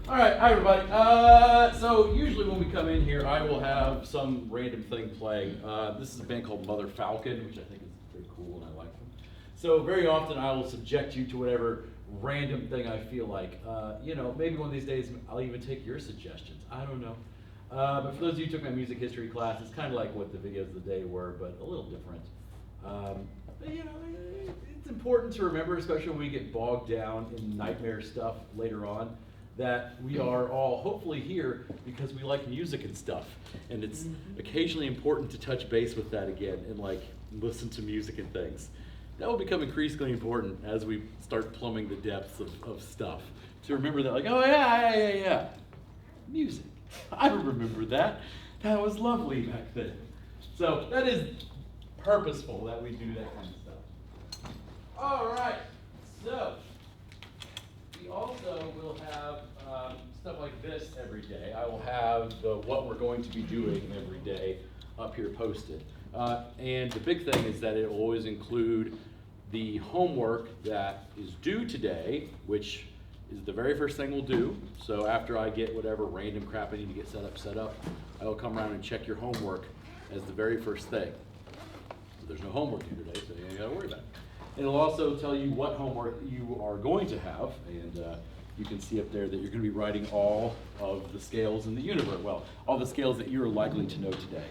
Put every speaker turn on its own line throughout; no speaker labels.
All right, hi everybody. So usually when we come in here, I will have some random thing playing. This is a band called Mother Falcon, which I think is pretty cool and I like them. So very often I will subject you to whatever random thing I feel like. Maybe one of these days I'll even take your suggestions. I don't know. But for those of you who took my music history class, it's kind of like what the videos of the day were, but a little different. It's important to remember, especially when we get bogged down in nightmare stuff later on, that we are all hopefully here because we like music and stuff. And it's occasionally important to touch base with that again and listen to music and things. That will become increasingly important as we start plumbing the depths of stuff. To remember that oh yeah. Music. I remember that. That was lovely back then. So that is purposeful that we do that kind of stuff. All right, so we also will have stuff like this every day. I will have what we're going to be doing every day up here posted. And the big thing is that it will always include the homework that is due today, which is the very first thing we'll do. So after I get whatever random crap I need to get set up, I will come around and check your homework as the very first thing. So there's no homework due today, so you ain't gotta worry about it. It'll also tell you what homework you are going to have, and you can see up there that you're going to be writing all of the scales in the universe. Well, all the scales that you're likely to know today.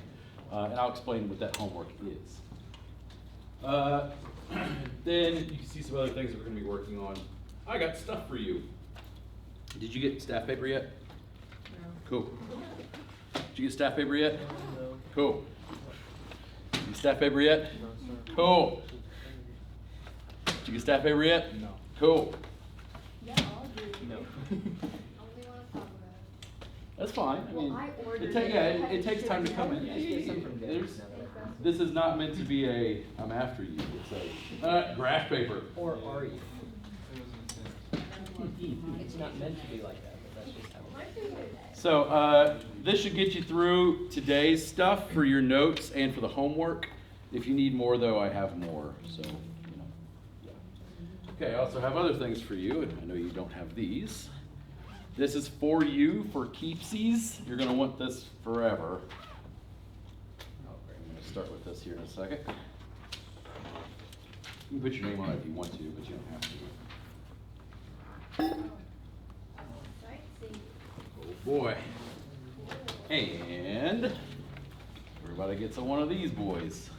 And I'll explain what that homework is. Then you can see some other things that we're going to be working on. I got stuff for you. Did you get staff paper yet?
No.
Cool. Did you get staff paper yet?
No.
Cool. Did you get staff paper yet?
No, sir.
Cool. Did you get staff paper yet?
No.
Cool.
Yeah, I'll agree.
No.
Only want to talk about it.
That's fine.
Well, I ordered
It takes time to come in.
Just get some from Dad.
This is not meant to be a I'm after you. It's a graph paper.
Or are you? It's not meant to be like that, but that's just how it is.
So this should get you through today's stuff for your notes and for the homework. If you need more, though, I have more. So, yeah. Okay, I also have other things for you, and I know you don't have these. This is for you for keepsies. You're going to want this forever. I'm going to start with this here in a second. You can put your name on it if you want to, but you don't have to.
Sightseeing.
Oh boy. And everybody gets one of these boys.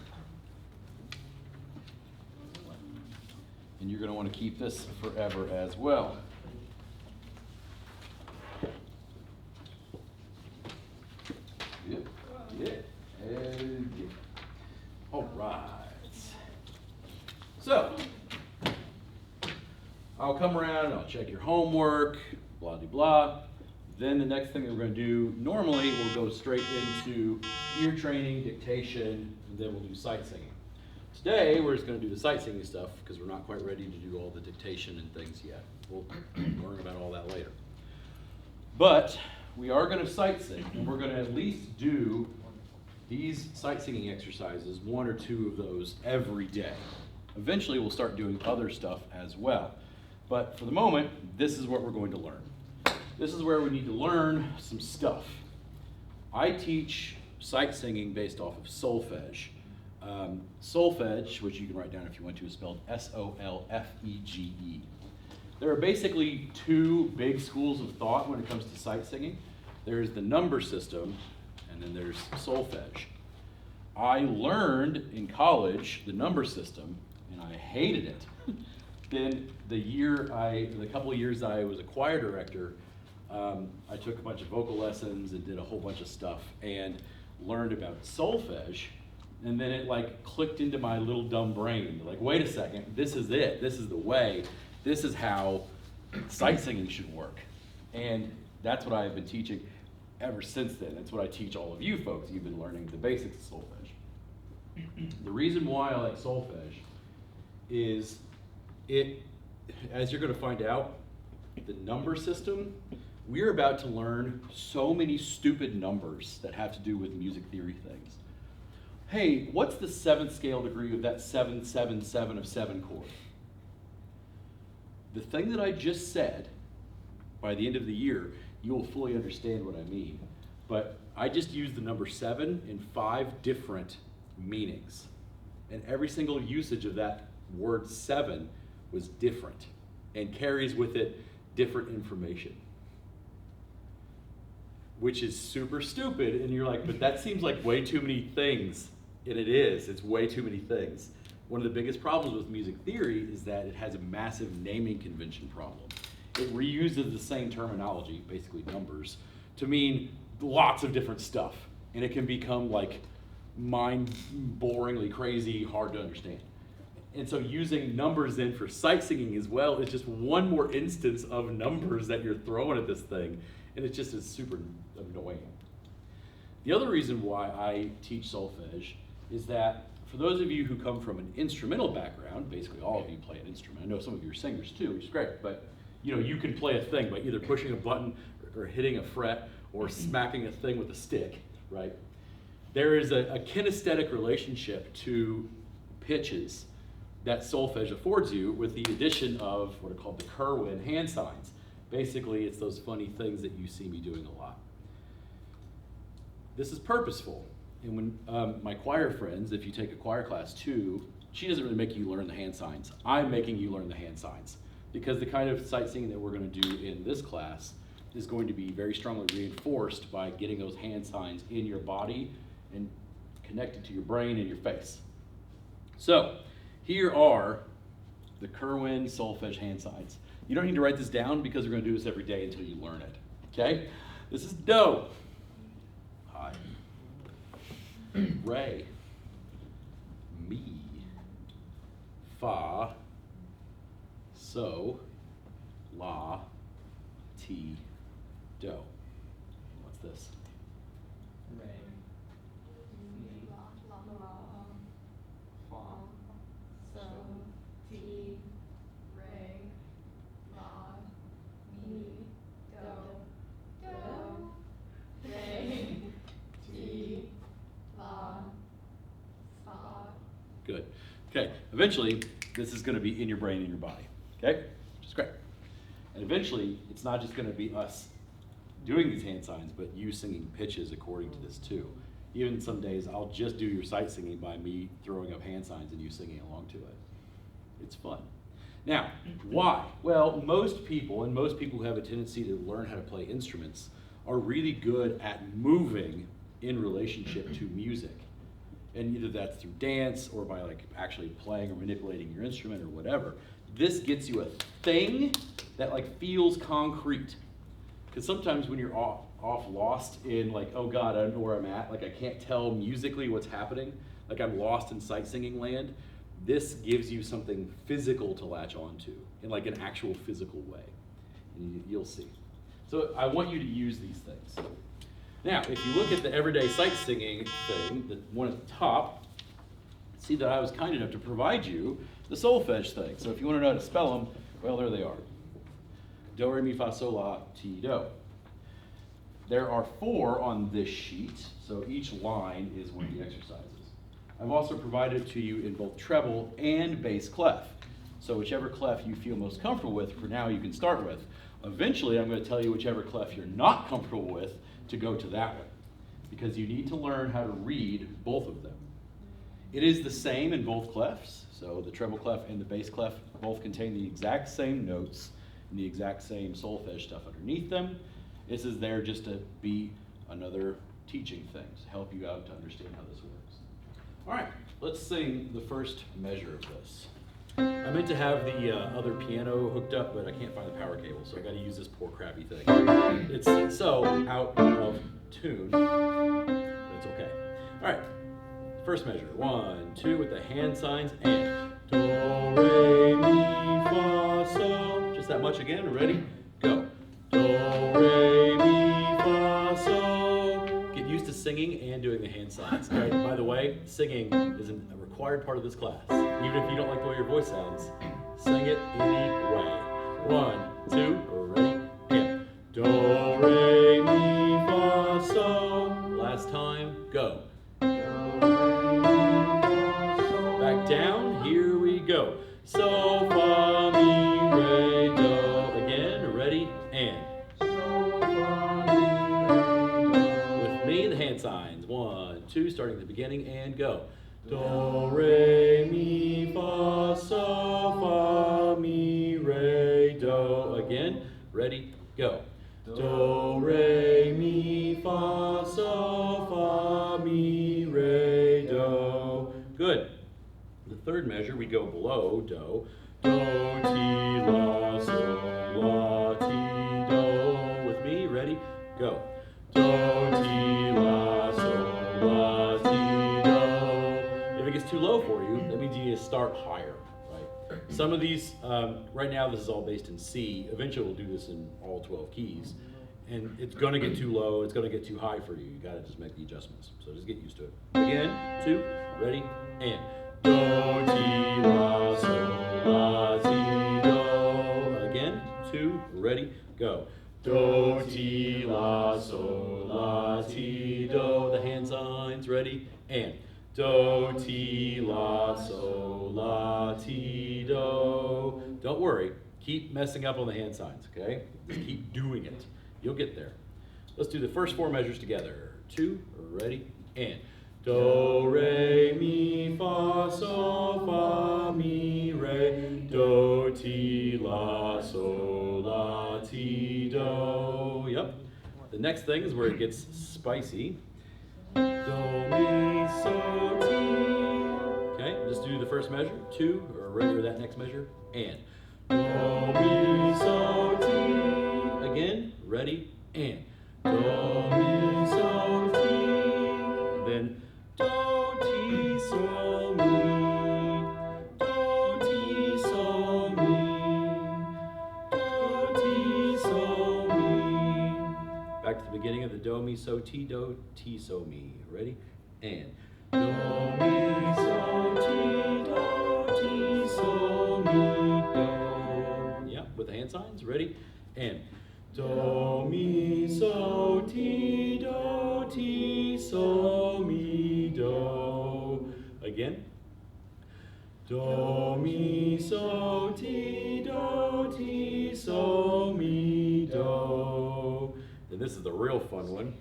And you're going to want to keep this forever as well. Yep. And yeah. All right. So, I'll come around and I'll check your homework, blah, blah, blah. Then the next thing that we're going to do, normally we'll go straight into ear training, dictation, and then we'll do sight singing. Today, we're just going to do the sight singing stuff because we're not quite ready to do all the dictation and things yet. We'll learn about all that later. But we are going to sight sing, and we're going to at least do these sight singing exercises, one or two of those every day. Eventually, we'll start doing other stuff as well. But for the moment, this is what we're going to learn. This is where we need to learn some stuff. I teach sight singing based off of solfege. Solfege, which you can write down if you want to, is spelled S-O-L-F-E-G-E. There are basically two big schools of thought when it comes to sight singing. There's the number system, and then there's solfege. I learned in college the number system, and I hated it. Then the couple of years I was a choir director, I took a bunch of vocal lessons and did a whole bunch of stuff and learned about solfege, and then it clicked into my little dumb brain. Wait a second, this is it. This is the way. This is how sight singing should work. And that's what I have been teaching ever since then. That's what I teach all of you folks. You've been learning the basics of solfege. The reason why I like solfege is as you're going to find out, the number system, we're about to learn so many stupid numbers that have to do with music theory things. Hey, what's the 7th scale degree of that 7-7-7 of 7 chord? The thing that I just said, by the end of the year, you will fully understand what I mean. But I just used the number 7 in 5 different meanings. And every single usage of that word 7 was different and carries with it different information. Which is super stupid, and you're like, but that seems like way too many things. And it is, it's way too many things. One of the biggest problems with music theory is that it has a massive naming convention problem. It reuses the same terminology, basically numbers, to mean lots of different stuff. And it can become like mind-boringly crazy, hard to understand. And so using numbers then for sight singing as well is just one more instance of numbers that you're throwing at this thing. And it just is super annoying. The other reason why I teach solfege is that for those of you who come from an instrumental background, basically all of you play an instrument. I know some of you are singers too, which is great, but you can play a thing by either pushing a button or hitting a fret or smacking a thing with a stick, right? There is a kinesthetic relationship to pitches that solfege affords you with the addition of what are called the Kerwin hand signs. Basically, it's those funny things that you see me doing a lot. This is purposeful. And when my choir friends, if you take a choir class too, she doesn't really make you learn the hand signs. I'm making you learn the hand signs. Because the kind of sight singing that we're going to do in this class is going to be very strongly reinforced by getting those hand signs in your body and connected to your brain and your face. So, here are the Kerwin solfege hand signs. You don't need to write this down because we're going to do this every day until you learn it. Okay? This is do. Hi. Re. Mi. Fa. So. La. Ti. Do. What's this?
Re. Mi. Fa.
So, ti, re, la, mi, do, re, ti, la, fa.
Good. Okay, eventually, this is going to be in your brain and your body. Okay? Which is great. And eventually, it's not just going to be us doing these hand signs, but you singing pitches according to this too. Even some days, I'll just do your sight singing by me throwing up hand signs and you singing along to it. It's fun. Now, why? Well, most people who have a tendency to learn how to play instruments, are really good at moving in relationship to music. And either that's through dance or by like actually playing or manipulating your instrument or whatever. This gets you a thing that like feels concrete. Because sometimes when you're off lost in like, oh God, I don't know where I'm at, like I can't tell musically what's happening, like I'm lost in sight singing land, this gives you something physical to latch onto in like an actual physical way. And you'll see. So I want you to use these things. Now, if you look at the everyday sight singing thing, the one at the top, see that I was kind enough to provide you the solfege thing. So if you want to know how to spell them, well, there they are. Do, re, mi, fa, sol, la, ti, do. There are 4 on this sheet, so each line is one of the exercises. I've also provided it to you in both treble and bass clef. So whichever clef you feel most comfortable with, for now you can start with. Eventually, I'm going to tell you whichever clef you're not comfortable with to go to that one, because you need to learn how to read both of them. It is the same in both clefs, so the treble clef and the bass clef both contain the exact same notes and the exact same solfege stuff underneath them. This is there just to be another teaching thing, to help you out to understand how this works. All right, let's sing the first measure of this. I meant to have the other piano hooked up, but I can't find the power cable, so I got to use this poor crappy thing. It's so out of tune. That's okay. All right, first measure. 1, 2 with the hand signs and do, re, mi, fa, sol. Just that much again. Ready? Go. Do, re, mi, fa, sol. Get used to singing and doing the hand signs. All right, by the way, singing is a required part of this class. Even if you don't like the way your voice sounds, sing it anyway. 1, 2, ready, and do, re, mi, fa, sol. Last time, go. Do, re, mi, fa, sol. Back down, here we go. So, fa, mi, re, do. Again, ready, and. So, fa, beginning, and go. Do, re, mi, fa, sol, fa, mi, re, do. Again, ready, go. Do, re, mi, fa, sol, fa, mi, re, do. Good. The third measure, we go below do. Do, ti, la, sol, la, ti, do. With me, ready, go. Do, ti, la, sol, la, ti, do. If it gets too low for you, that means you need to start higher, right? Some of these, right now this is all based in C. Eventually we'll do this in all 12 keys. And it's gonna get too low, it's gonna get too high for you. You gotta just make the adjustments. So just get used to it. Again, 2, ready, and. Do, ti, la, sol, la, ti, do. Again, 2, ready, go. Do, ti, la, sol, la, ti, do. The hand signs, ready, and. Do, ti, la, sol, la, ti, do. Don't worry, keep messing up on the hand signs, okay? Just keep doing it. You'll get there. Let's do the first 4 measures together. 2, ready, and. Do, re, mi, fa, sol, fa, mi, re, do, ti, la, sol, la, ti, do. Yep. The next thing is where it gets spicy. Do, mi, so, ti. Okay, just do the first measure. 2, or remember that next measure. And. Do, mi, so, ti. Again, ready, and. Do, mi, so, ti. Then. Do, ti, sol, mi. Do, ti, sol, mi. Do, ti, sol, mi. Back to the beginning of the do, mi, so, ti, do, ti, so, mi. Ready? And. Do, mi, so, ti, do, ti, so, mi, do. Yeah, with the hand signs. Ready? And. Do, mi, so, ti, do, ti, so, mi, do. Again. Do, mi, so, ti, do, ti, so, mi, do. And this is the real fun one.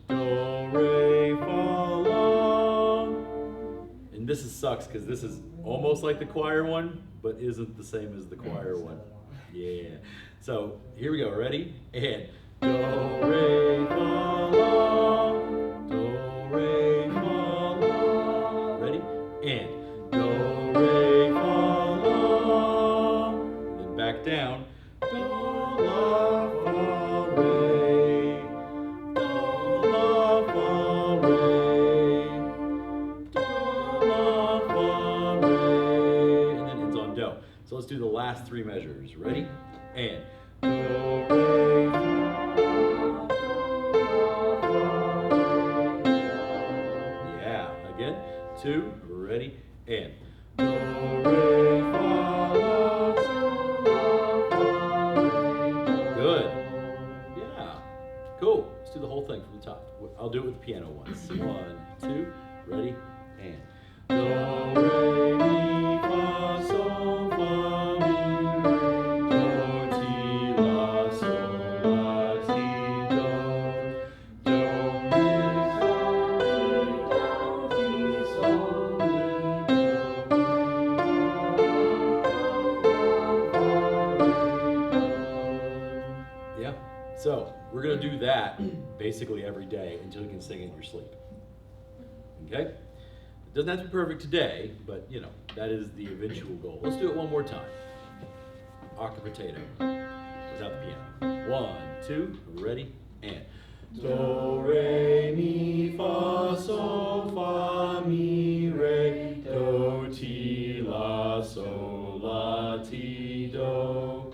Do, re, fa, la. And this sucks because this is almost like the choir one, but isn't the same as the choir one. Yeah. So here we go. Ready? And. Do, re, fa, la. Do, re, fa, la. Ready? And. Do, re, fa, la. Then back down. Do, la, fa, re. Do, la, fa, re. Do, la, fa, re. And then ends on do. So let's do the last 3 measures. Ready? And. Do, re, fa, yeah, again. 2, ready, and. Do, re, fa, la, sol, la, fa, re. Good. Yeah. Cool. Let's do the whole thing from the top. I'll do it with the piano once. 1, 2, ready, and. Do, re, mi, fa, sol, fa, mi, re, do, ti, la, sol, la, ti, do. Do, mi, so, ti, sol, mi, do, re, do. Yeah. So we're gonna do that basically every day until you can sing in your sleep. Okay? It doesn't have to be perfect today, but you know, that is the eventual goal. Let's do it one more time. Octave potato without the piano. 1, 2, ready, and. Do, re, mi, fa, sol, fa, mi, re, do, ti, la, sol, la, ti, do.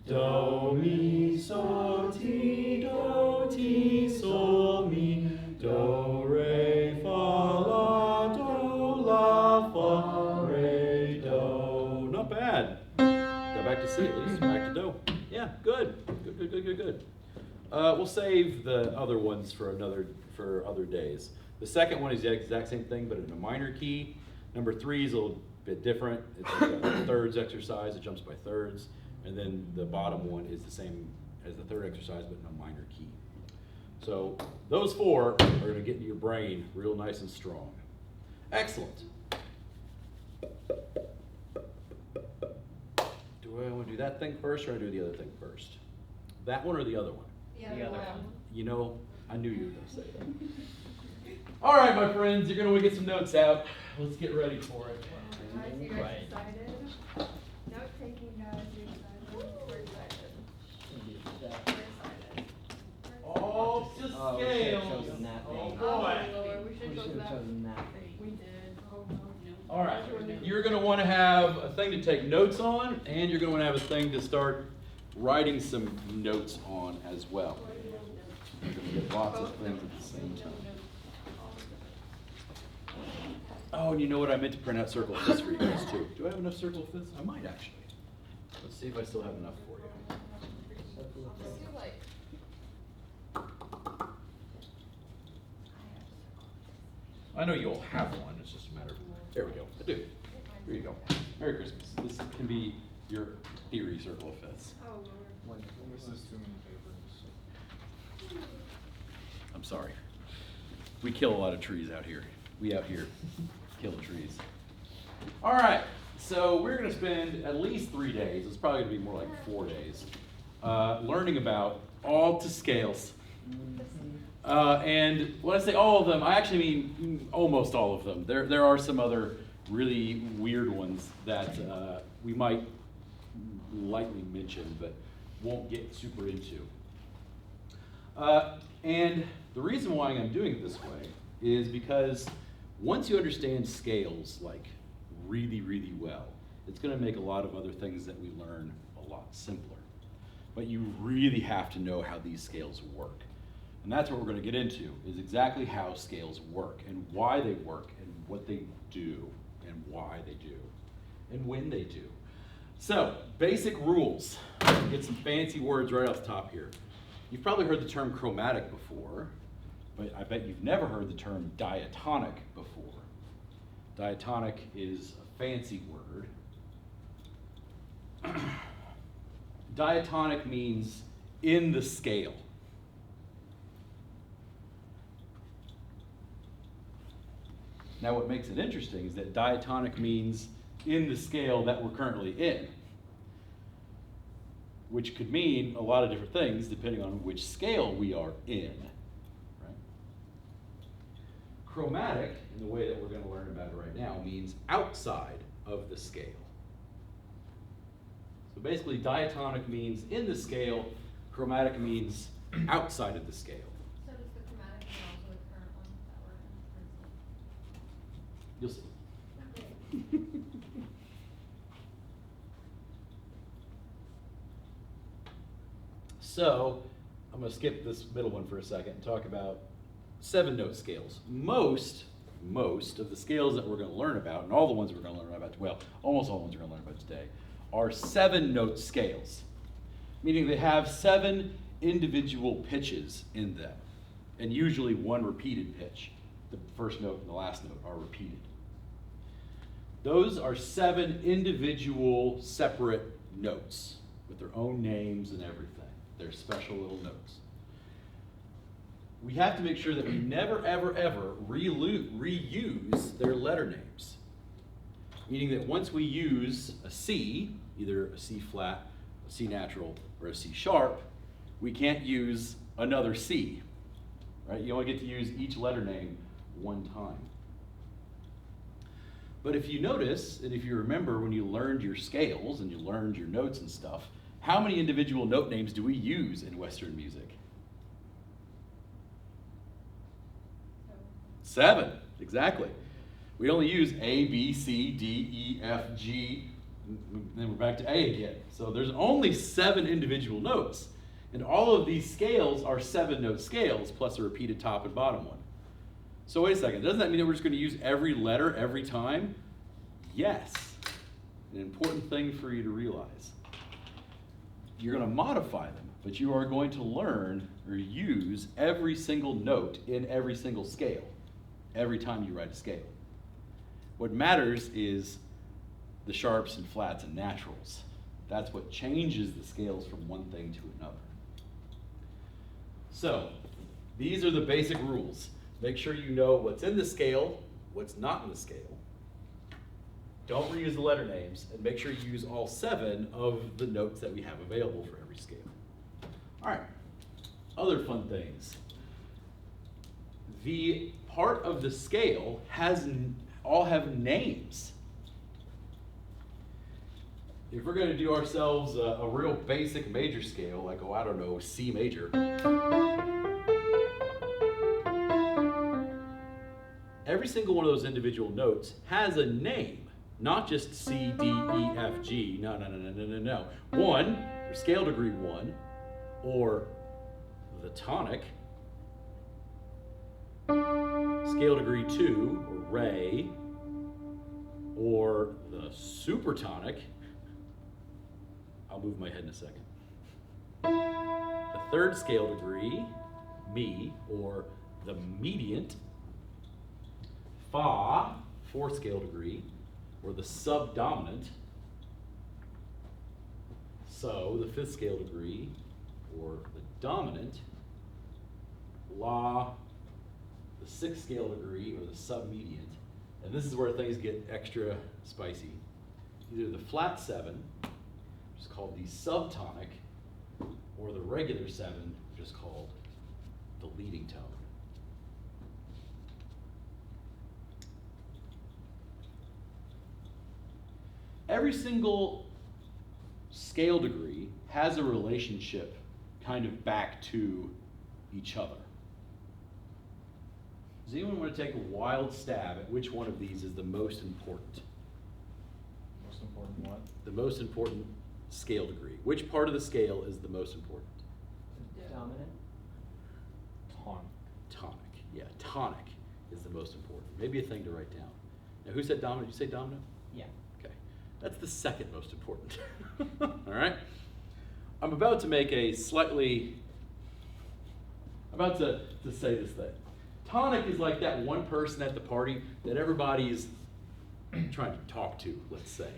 Do, mi, so, ti, do, ti, sol, mi, do, re, fa, la, do, la, fa, re, do. Not bad. Go back to C at least, back to do. Yeah, good. Good. We'll save the other ones for other days. The second one is the exact same thing, but in a minor key. Number 3 is a little bit different. It's like a thirds exercise. It jumps by thirds. And then the bottom one is the same as the third exercise, but in a minor key. So those 4 are going to get into your brain real nice and strong. Excellent. Do I want to do that thing first, or do I do the other thing first? That one or the other one?
The other one.
You know, I knew you were going to say that. All right, my friends, you're going to get some notes out. Let's get ready for it.
Guys, you guys
Right.
excited? Note taking, guys, you excited? We're excited. We're excited.
All to
Oh, we should have
scales.
chosen that
Oh
thing.
boy.
Oh, Lord, we should
We
go
should have
back.
chosen that thing.
We did. Oh, no.
All right, you're going to want to have a thing to take notes on, and you're going to want to have a thing to start writing some notes on as well. You're going to get lots of things at the same time. Oh, and you know what? I meant to print out circle of fifths for you guys too. Do I have enough circle of fifths? I might actually. Let's see if I still have enough for you. I know you all have one. It's just a matter of. There we go. I do. Here you go. Merry Christmas. This can be your theory circle of fifths.
Oh, Lord.
This is too many papers.
I'm sorry. We kill a lot of trees out here. We out here kill the trees. All right. So we're going to spend at least 3 days. It's probably going to be more like 4 days, learning about all to scales. And when I say all of them, I actually mean almost all of them. There are some other really weird ones that we might lightly mention, but won't get super into. And the reason why I'm doing it this way is because once you understand scales like really, really well, it's going to make a lot of other things that we learn a lot simpler. But you really have to know how these scales work. And that's what we're going to get into, is exactly how scales work and why they work and what they do and why they do and when they do. So, basic rules. Get some fancy words right off the top here. You've probably heard the term chromatic before, but I bet you've never heard the term diatonic before. Diatonic is a fancy word. Diatonic means in the scale. Now what makes it interesting is that diatonic means in the scale that we're currently in, which could mean a lot of different things depending on which scale we are in. Right? Chromatic, in the way that we're going to learn about it right now, means outside of the scale. So basically diatonic means in the scale, chromatic means outside of the scale.
So does the chromatic mean also the current one that we're in?
You'll see. So, I'm going to skip this middle one for a second and talk about 7-note scales. Most of the scales that we're going to learn about, and all the ones we're going to learn about, well, almost all the ones we're going to learn about today, are 7-note scales, meaning they have 7 individual pitches in them, and usually one repeated pitch. The first note and the last note are repeated. Those are 7 individual separate notes with their own names and everything. They're special little notes. We have to make sure that we never, ever, ever reuse their letter names. Meaning that once we use a C, either a C flat, a C natural, or a C sharp, we can't use another C. Right? You only get to use each letter name one time. But if you notice, and if you remember when you learned your scales and you learned your notes and stuff, how many individual note names do we use in Western music? 7, exactly. We only use A, B, C, D, E, F, G, and then we're back to A again. So there's only 7 individual notes. And all of these scales are 7-note scales, plus a repeated top and bottom one. So wait a second, doesn't that mean that we're just going to use every letter every time? Yes. An important thing for you to realize. You're going to modify them, but you are going to learn or use every single note in every single scale every time you write a scale. What matters is the sharps and flats and naturals. That's what changes the scales from one thing to another. So, These are the basic rules. Make sure you know what's in the scale, what's not in the scale. Don't reuse the letter names, and make sure you use all 7 of the notes that we have available for every scale. All right, other fun things. The part of the scale all have names. If we're going to do ourselves a real basic major scale, like, oh, I don't know, C major, every single one of those individual notes has a name, not just C, D, E, F, G. No, no, no, no, no, no, no. 1, or scale degree 1, or the tonic, scale degree 2, or Re, or the supertonic. I'll move my head in a second. The 3rd scale degree, Mi, or the mediant. Fa, 4th scale degree, or the subdominant. So, the 5th scale degree, or the dominant. La, the 6th scale degree, or the submediant. And this is where things get extra spicy. Either the flat 7, which is called the subtonic, or the regular 7, which is called the leading tone. Every single scale degree has a relationship kind of back to each other. Does anyone want to take a wild stab at which one of these is the most important?
Most important what?
The most important scale degree. Which part of the scale is the most important?
Dominant.
Tonic.
Tonic. Yeah, tonic is the most important. Maybe a thing to write down. Now, who said dominant? Did you say dominant?
Yeah.
Okay. That's the second most important. All right? I'm about to make a slightly, I'm about to say this thing. Tonic is like that one person at the party that everybody's trying to talk to, let's say.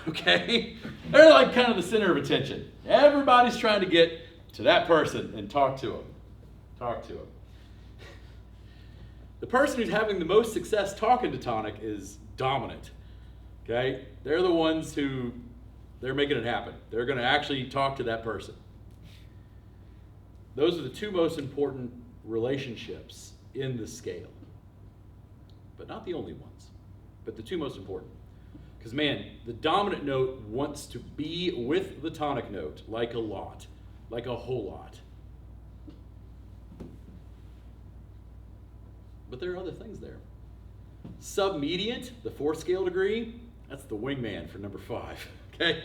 Okay? They're like kind of the center of attention. Everybody's trying to get to that person and talk to them. Talk to them. The person who's having the most success talking to tonic is dominant. Okay? They're the ones who, they're making it happen. They're going to actually talk to that person. Those are the 2 most important relationships in the scale. But not the only ones, but the 2 most important. Because man, the dominant note wants to be with the tonic note like a lot, like a whole lot. But there are other things there. Submediant, the 4th scale degree, that's the wingman for number 5. Okay?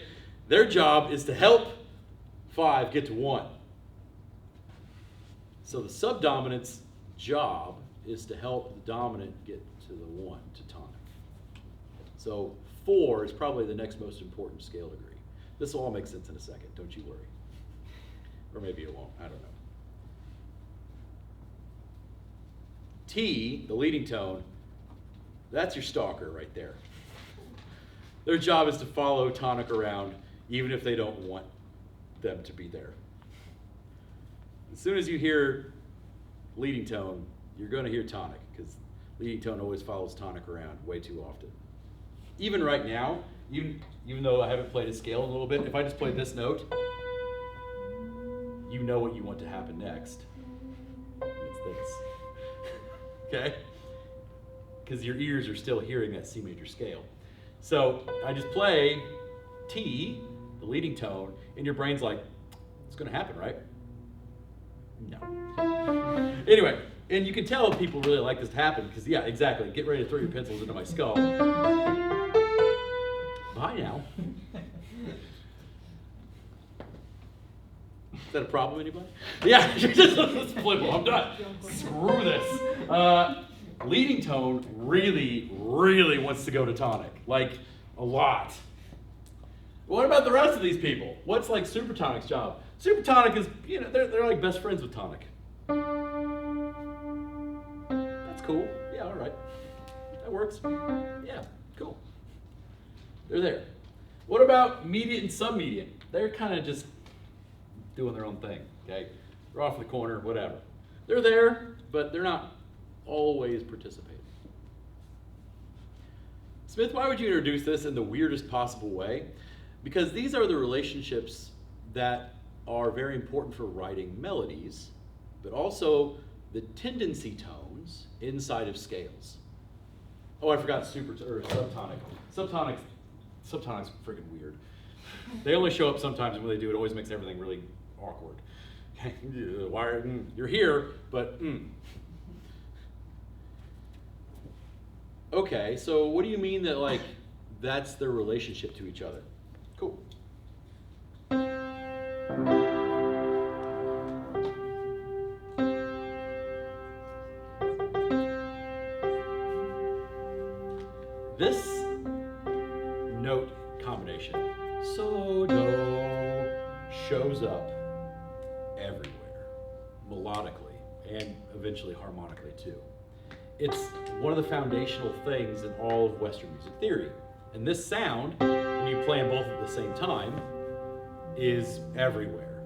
Their job is to help 5 get to 1. So the subdominant's job is to help the dominant get to the 1, to tonic. So 4 is probably the next most important scale degree. This will all make sense in a second, don't you worry. Or maybe it won't, I don't know. T, the leading tone, that's your stalker right there. Their job is to follow tonic around even if they don't want them to be there. As soon as you hear leading tone, you're going to hear tonic, because leading tone always follows tonic around way too often. Even right now, even though I haven't played a scale in a little bit, if I just play this note, you know what you want to happen next. It's this. Okay? Because your ears are still hearing that C major scale. So I just play T, the leading tone, and your brain's like, it's going to happen, right? No. Anyway, and you can tell people really like this to happen because, yeah, exactly. Get ready to throw your pencils into my skull. Bye now. Is that a problem, anybody? Yeah, let's flip it. I'm done. Screw this. Leading tone really, really wants to go to tonic. Like, a lot. What about the rest of these people? What's like supertonic's job? Supertonic is, they're like best friends with tonic. That's cool. Yeah, all right. That works. Yeah, cool. They're there. What about mediant and submediant? They're kind of just doing their own thing, okay? They're off in the corner, whatever. They're there, but they're not always participating. Smith, why would you introduce this in the weirdest possible way? Because these are the relationships that are very important for writing melodies, but also the tendency tones inside of scales. Oh, I forgot subtonic. Subtonic's freaking weird. They only show up sometimes, and when they do, it always makes everything really awkward. You're here, but Okay, so what do you mean that, like, that's their relationship to each other? Cool. This note combination, so, do, shows up everywhere, melodically, and eventually harmonically too. It's one of the foundational things in all of Western music theory. And this sound, when you play them both at the same time, is everywhere.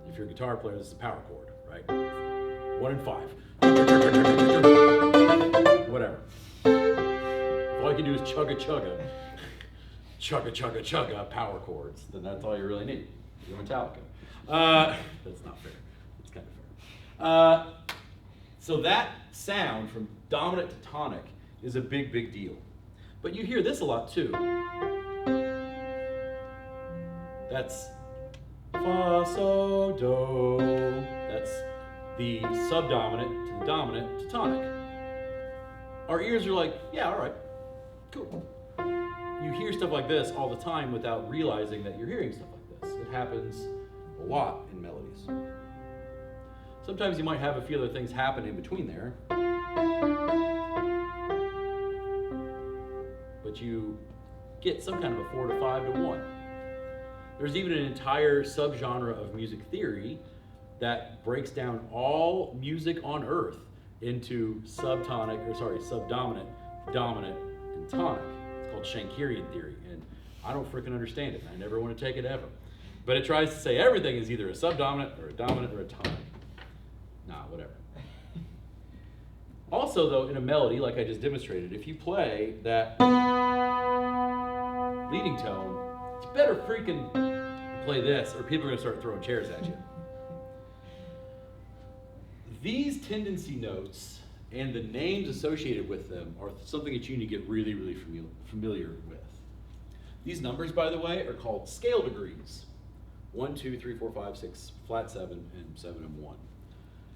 If you're a guitar player, this is a power chord, right? 1 and 5. Whatever. If all you can do is chugga chugga, chugga chugga chugga power chords, then that's all you really need. You're Metallica. That's not fair. It's kind of fair. So that sound from dominant to tonic is a big, big deal. But you hear this a lot too. That's fa, so, do. That's the subdominant to the dominant to tonic. Our ears are like, yeah, all right, cool. You hear stuff like this all the time without realizing that you're hearing stuff like this. It happens a lot in melodies. Sometimes you might have a few other things happen in between there, but you get some kind of a 4 to 5 to 1. There's even an entire subgenre of music theory that breaks down all music on earth into subdominant, dominant, and tonic. It's called Schenkerian theory, and I don't freaking understand it, and I never want to take it ever. But it tries to say everything is either a subdominant or a dominant or a tonic. Nah, whatever. Also, though, in a melody, like I just demonstrated, if you play that leading tone, you better freaking play this, or people are going to start throwing chairs at you. These tendency notes and the names associated with them are something that you need to get really, really familiar with. These numbers, by the way, are called scale degrees. 1, 2, 3, 4, 5, 6, flat 7, and 7 and 1.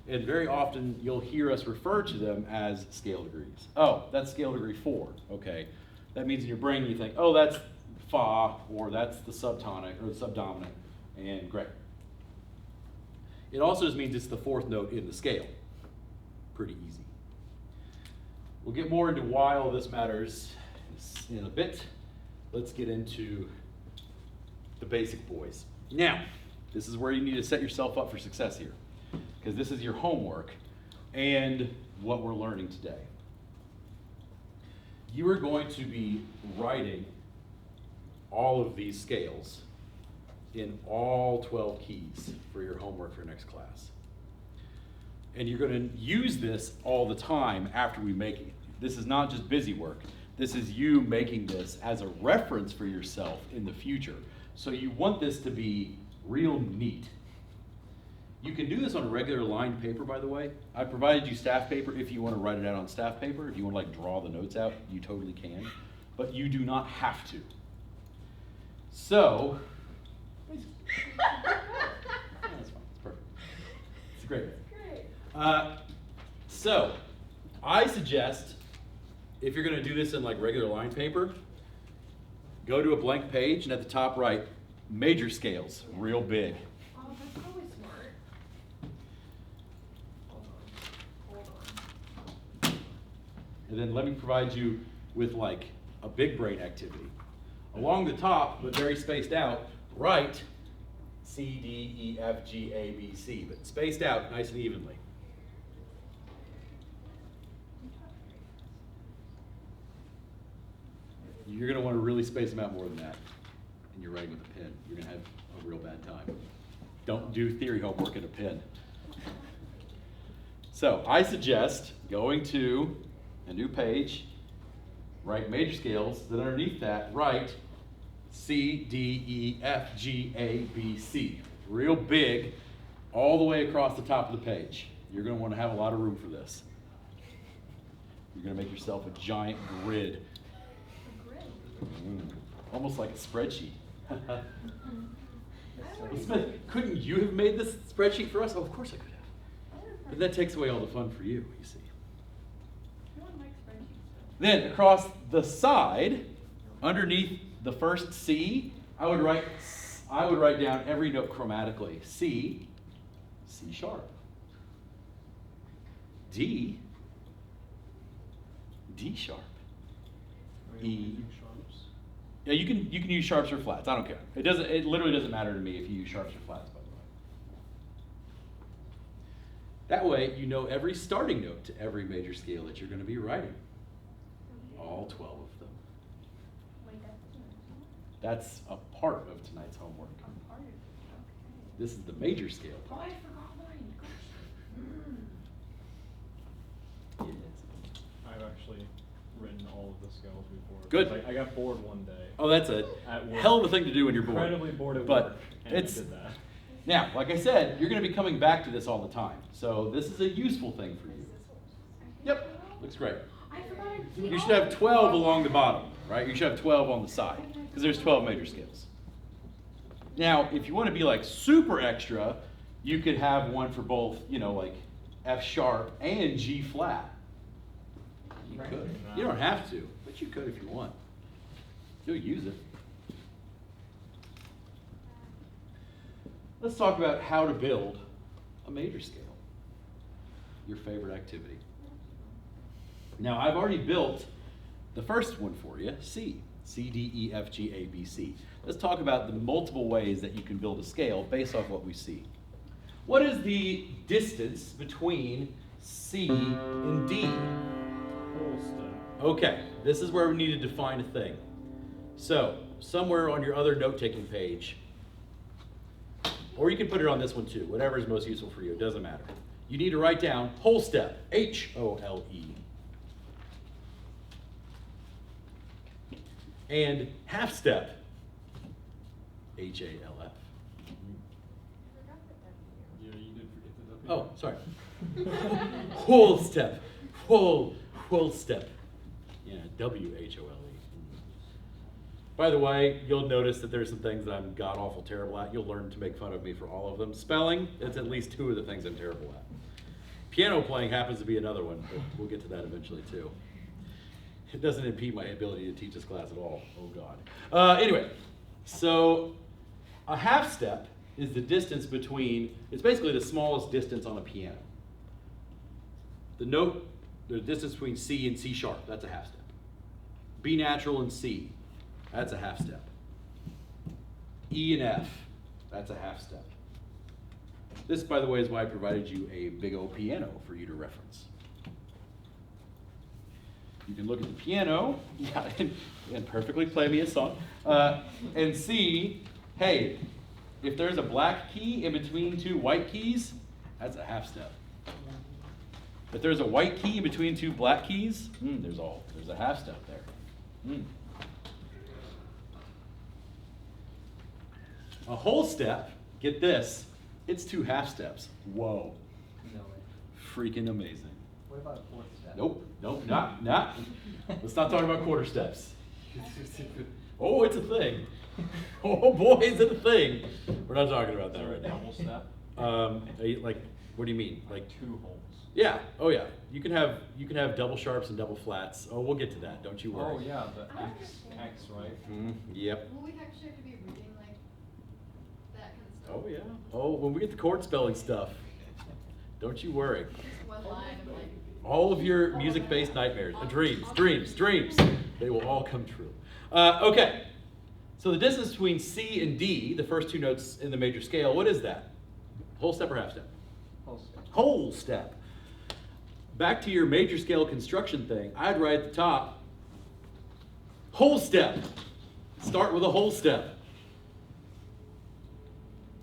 And very often you'll hear us refer to them as scale degrees. Oh, that's scale degree 4. Okay. That means in your brain you think, oh, that's fa, or that's the subtonic or the subdominant, and great. It also just means it's the 4th note in the scale. Pretty easy. We'll get more into why all this matters in a bit. Let's get into the basic boys. Now, this is where you need to set yourself up for success here, because this is your homework and what we're learning today. You are going to be writing all of these scales in all 12 keys for your homework for next class. And you're going to use this all the time after we make it. This is not just busy work. This is you making this as a reference for yourself in the future. So you want this to be real neat. You can do this on a regular lined paper, by the way. I provided you staff paper if you want to write it out on staff paper. If you want to like draw the notes out, you totally can. But you do not have to. So, that's fine, it's perfect. It's great.
Great.
So, I suggest, if you're going to do this in like regular lined paper, go to a blank page and at the top write major scales, real big.
Oh, that's always smart. Hold on.
And then let me provide you with like a big brain activity. Along the top, but very spaced out, write C, D, E, F, G, A, B, C, but spaced out nice and evenly. You're going to want to really space them out more than that. And you're writing with a pen. You're going to have a real bad time. Don't do theory homework in a pen. So I suggest going to a new page, write major scales, then underneath that, write C, D, E, F, G, A, B, C. Real big, all the way across the top of the page. You're going to want to have a lot of room for this. You're going to make yourself a giant grid. Almost like a spreadsheet. Smith, couldn't you have made this spreadsheet for us? Oh, of course I could have. But that takes away all the fun for you, you see. Then across the side, underneath the first C, I would write down every note chromatically. C, C sharp. D, D sharp. E. Yeah, you can use sharps or flats. I don't care. It literally doesn't matter to me if you use sharps or flats, by the way. That way, you know every starting note to every major scale that you're going to be writing. All 12 of them. That's a part of tonight's homework. This is the major scale
Oh,
part.
I forgot mine.
Yes.
I've actually written all of the scales before.
Good.
I got bored one day.
Oh, that's a
At work.
hell of a thing to do when you're bored.
Incredibly bored at
But
work, and
it's-
I did that.
Now, like I said, you're going to be coming back to this all the time. So this is a useful thing for you. Yep, looks great.
I forgot I
You should have 12 along the bottom, right? You should have 12 on the side, because there's 12 major scales. Now, if you want to be like super extra, you could have one for both, like F sharp and G flat. You could. You don't have to, but you could if you want. You'll use it. Let's talk about how to build a major scale. Your favorite activity. Now, I've already built the first one for you, C. C, D, E, F, G, A, B, C. Let's talk about the multiple ways that you can build a scale based off what we see. What is the distance between C and D? Okay, this is where we need to define a thing. So, somewhere on your other note-taking page, or you can put it on this one too, whatever is most useful for you, it doesn't matter. You need to write down whole step, H-O-L-E. And half step, H-A-L-F.
Yeah, you did forget the
Oh, sorry. Whole step, whole step. Yeah, W-H-O-L-E. By the way, you'll notice that there's some things that I'm god-awful terrible at. You'll learn to make fun of me for all of them. Spelling, it's at least 2 of the things I'm terrible at. Piano playing happens to be another one, but we'll get to that eventually too. It doesn't impede my ability to teach this class at all. Oh God. Anyway, so a half step is the distance between, it's basically the smallest distance on a piano. The distance between C and C sharp, that's a half step. B natural and C, that's a half step. E and F, that's a half step. This, by the way, is why I provided you a big old piano for you to reference. You can look at the piano and perfectly play me a song and see, hey, if there's a black key in between 2 white keys, that's a half step. If there's a white key in between 2 black keys, there's a half step there. A whole step, get this, it's 2 half steps. Whoa,
No way.
freaking amazing.
What about a fourth step?
Nope, not. Let's not talk about quarter steps. Oh, it's a thing. Oh boy, is it a thing. We're not talking about that right now.
Double step?
Like, what do you mean? Like,
2 holes.
yeah, oh yeah. You can have double sharps and double flats. Oh, we'll get to that. Don't you worry.
Oh yeah, the X, right?
Yep.
Will we actually have to be reading like that kind of stuff?
Oh yeah. Oh, when we get to chord spelling stuff, don't you worry.
Just one line of like.
All of your music-based nightmares, dreams, they will all come true. Okay, so the distance between C and D, the first 2 notes in the major scale, what is that? Whole step or half step?
Whole step.
Whole step. Back to your major scale construction thing, I'd write at the top, whole step. Start with a whole step.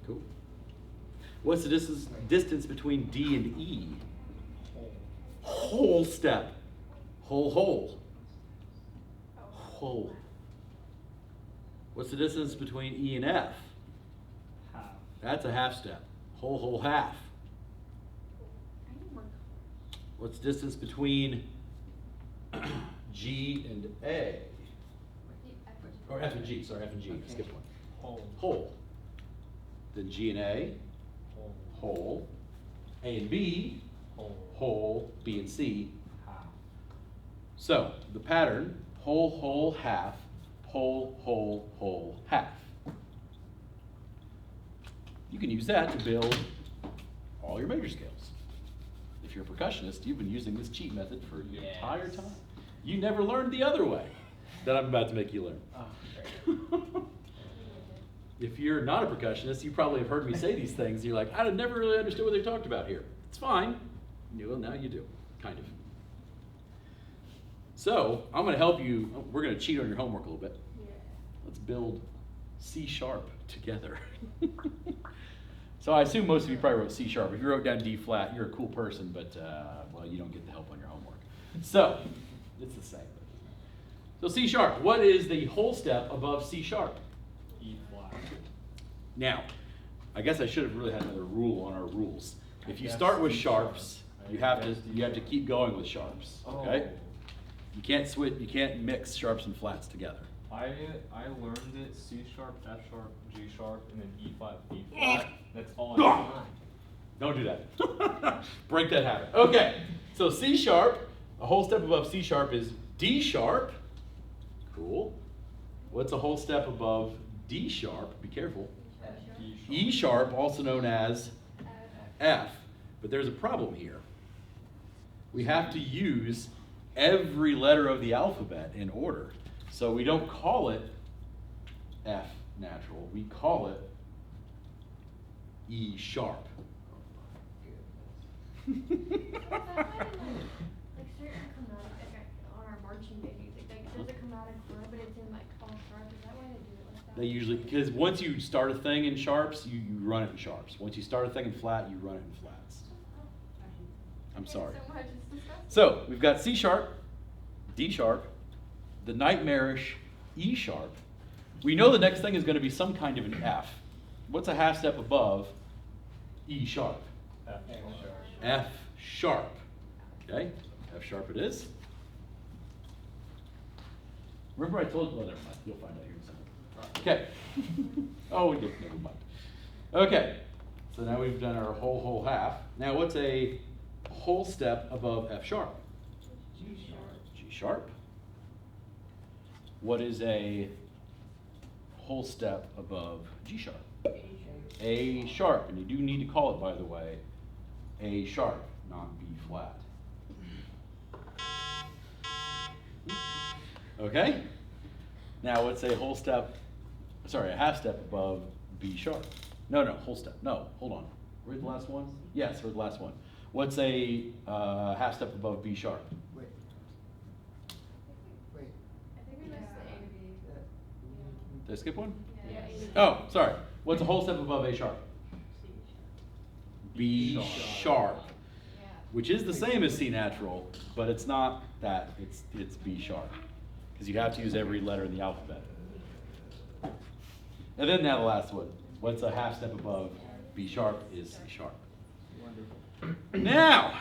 Cool. What's the distance between D and E? whole step. Whole. Whole. What's the distance between E and F?
Half.
That's a half step. Whole half.
I need more.
What's the distance between G and A? Or F and G, sorry, F and G,
Okay.
skipped one.
Whole.
Whole. Then G and A,
Whole.
whole. A and B,
Whole.
whole. B and C.
Half.
So, the pattern, whole, half, whole, half. You can use that to build all your major scales. If you're a percussionist, you've been using this cheat method for your
Yes.
entire time. You never learned the other way that I'm about to make you learn.
Oh, great.
If you're not a percussionist, you probably have heard me say these things. You're like, I never really understood what they talked about here. It's fine. Well, now you do, kind of. So, I'm going to help you. We're going to cheat on your homework a little bit.
Yeah.
Let's build C sharp together. So I assume most of you probably wrote C sharp. If you wrote down D flat, you're a cool person, but well, you don't get the help on your homework. So, it's the same. So C sharp, what is the whole step above C sharp?
E flat.
Now, I guess I should have really had another rule on our rules. If you
Yes,
start with
D
sharps,
sharp.
you have
Yes,
to
D
keep going with sharps. Okay?
Oh.
You can't switch. You can't mix sharps and flats together.
I learned it C sharp, F sharp, G sharp, and then E flat, B flat. That's all I know.
Don't do that. Break that habit. Okay, so C sharp, a whole step above C sharp is D sharp. Cool. What's a whole step above D sharp? Be careful.
E sharp.
E sharp, also known as F. But there's a problem here. We have to use every letter of the alphabet in order. So we don't call it F natural, we call it E sharp.
Like certain chromatic, like on our marching band music, like there's a chromatic chord, but it's in like all sharp. Is that why they do it like that?
They usually, because once you start a thing in sharps, you run it in sharps. Once you start a thing in flat, you run it in flats. I'm sorry.
So much, it's disgusting.
So we've got C sharp, D sharp, the nightmarish E sharp. We know the next thing is going to be some kind of an F. What's a half step above E sharp?
F sharp.
F sharp. Okay, F sharp it is. Remember I told you, well, never mind, you'll find out here in a second. Okay. Oh, never mind. Okay, so now we've done our whole half. Now what's a whole step above F sharp?
G sharp.
G sharp. What is a whole step above G sharp? A sharp, and you do need to call it, by the way, A sharp, not B flat. Okay? Now what's a whole step, sorry, a half step above B sharp? No, whole step. No, hold on. Read the last one? Yes, read the last one. What's a half step above B sharp?
Wait.
I think we missed the A to B.
Did I skip one?
Yeah.
Oh, sorry. What's a whole step above A sharp? B
B
sharp,
Yeah.
which is the same as C natural, but it's not that. It's B sharp, because you have to use every letter in the alphabet. And then now the last one. What's a half step above B sharp is C sharp.
Wonderful.
Now,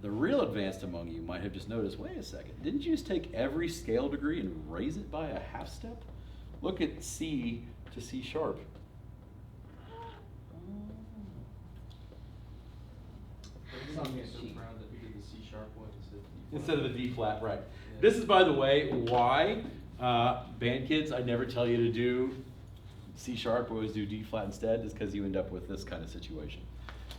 the real advanced among you might have just noticed, wait a second, didn't you just take every scale degree and raise it by a half step? Look at C to C sharp.
Some cheat.
that we did the C sharp one
Instead of the D flat, right. This is, by the way, why, band kids, I never tell you to do C sharp, always do D flat instead, is because you end up with this kind of situation.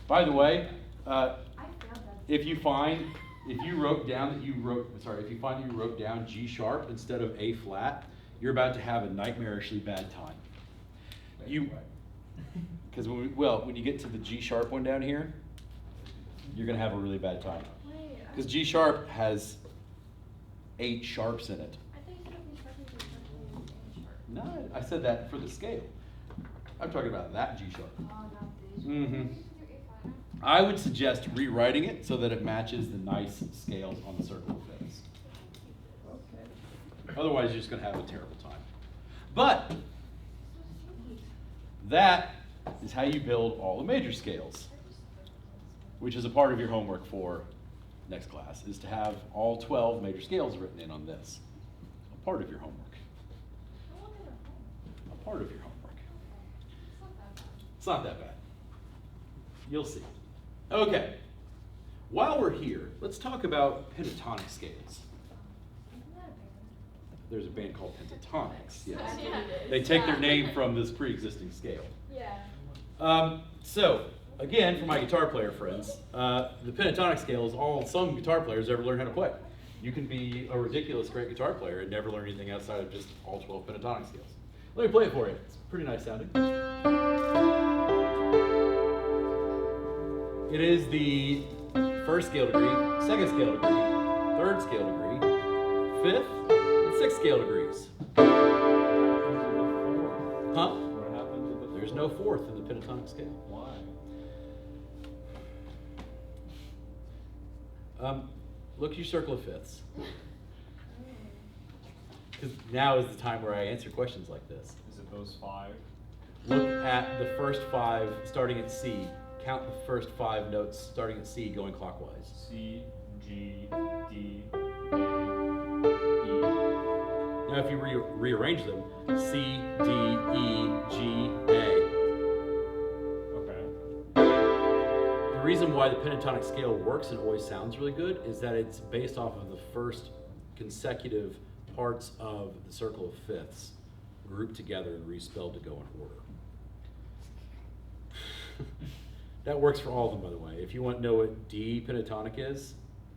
By the way,
I failed that.
if you find that you wrote down G sharp instead of A flat, you're about to have a nightmarishly bad time. Because when you get to the G sharp one down here, you're gonna have a really bad time.
Wait,
Because G sharp has 8 sharps in it.
I think you said B sharp is A sharp.
No, I said that for the scale. I'm talking about that G sharp.
Oh, not this.
Mhm.
Maybe you should do A flat now.
I would suggest rewriting it so that it matches the nice scales on the circle of fifths.
Okay.
Otherwise, you're just going to have a terrible time. But that is how you build all the major scales, which is a part of your homework for next class, is to have all 12 major scales written in on this. A part of your homework. A part of your homework. It's not that bad. You'll see. Okay. While we're here, let's talk about pentatonic scales. There's a band called Pentatonics. Yes.
Yeah.
They take their name from this pre-existing scale.
Yeah.
So, again, for my guitar player friends, the pentatonic scale is all some guitar players ever learn how to play. You can be a ridiculous great guitar player and never learn anything outside of just all 12 pentatonic scales. Let me play it for you. It's pretty nice sounding. It is the first scale degree, second scale degree, third scale degree, fifth, and sixth scale degrees. Huh?
What happened to the
There's no fourth in the pentatonic scale.
Why?
Look at your circle of fifths. Because now is the time where I answer questions like this.
Is it those 5?
Look at the first 5 starting at C. Count the first 5 notes starting at C going clockwise.
C, G, D, A, E.
Now if you rearrange them, C, D, E, G, A.
Okay.
The reason why the pentatonic scale works and always sounds really good is that it's based off of the first consecutive parts of the circle of fifths grouped together and respelled to go in order. That works for all of them, by the way. If you want to know what D pentatonic is,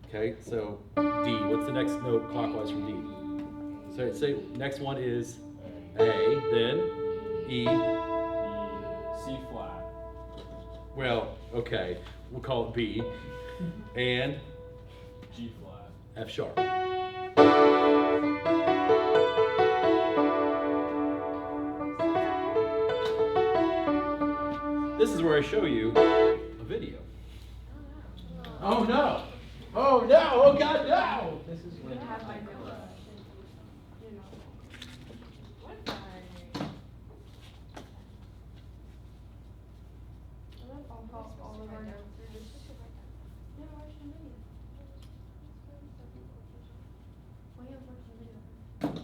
okay, so D, what's the next note clockwise from D? So say next one is A, then E.
E, C flat.
Well, okay, we'll call it B, and
G flat.
F sharp. This is where I show you a video. Oh no! Oh no! Oh God, no!
This is
You
when.
can have my notes. You know. What? I'll pop all of our notes. Yeah, watch the video. Why you watch the video?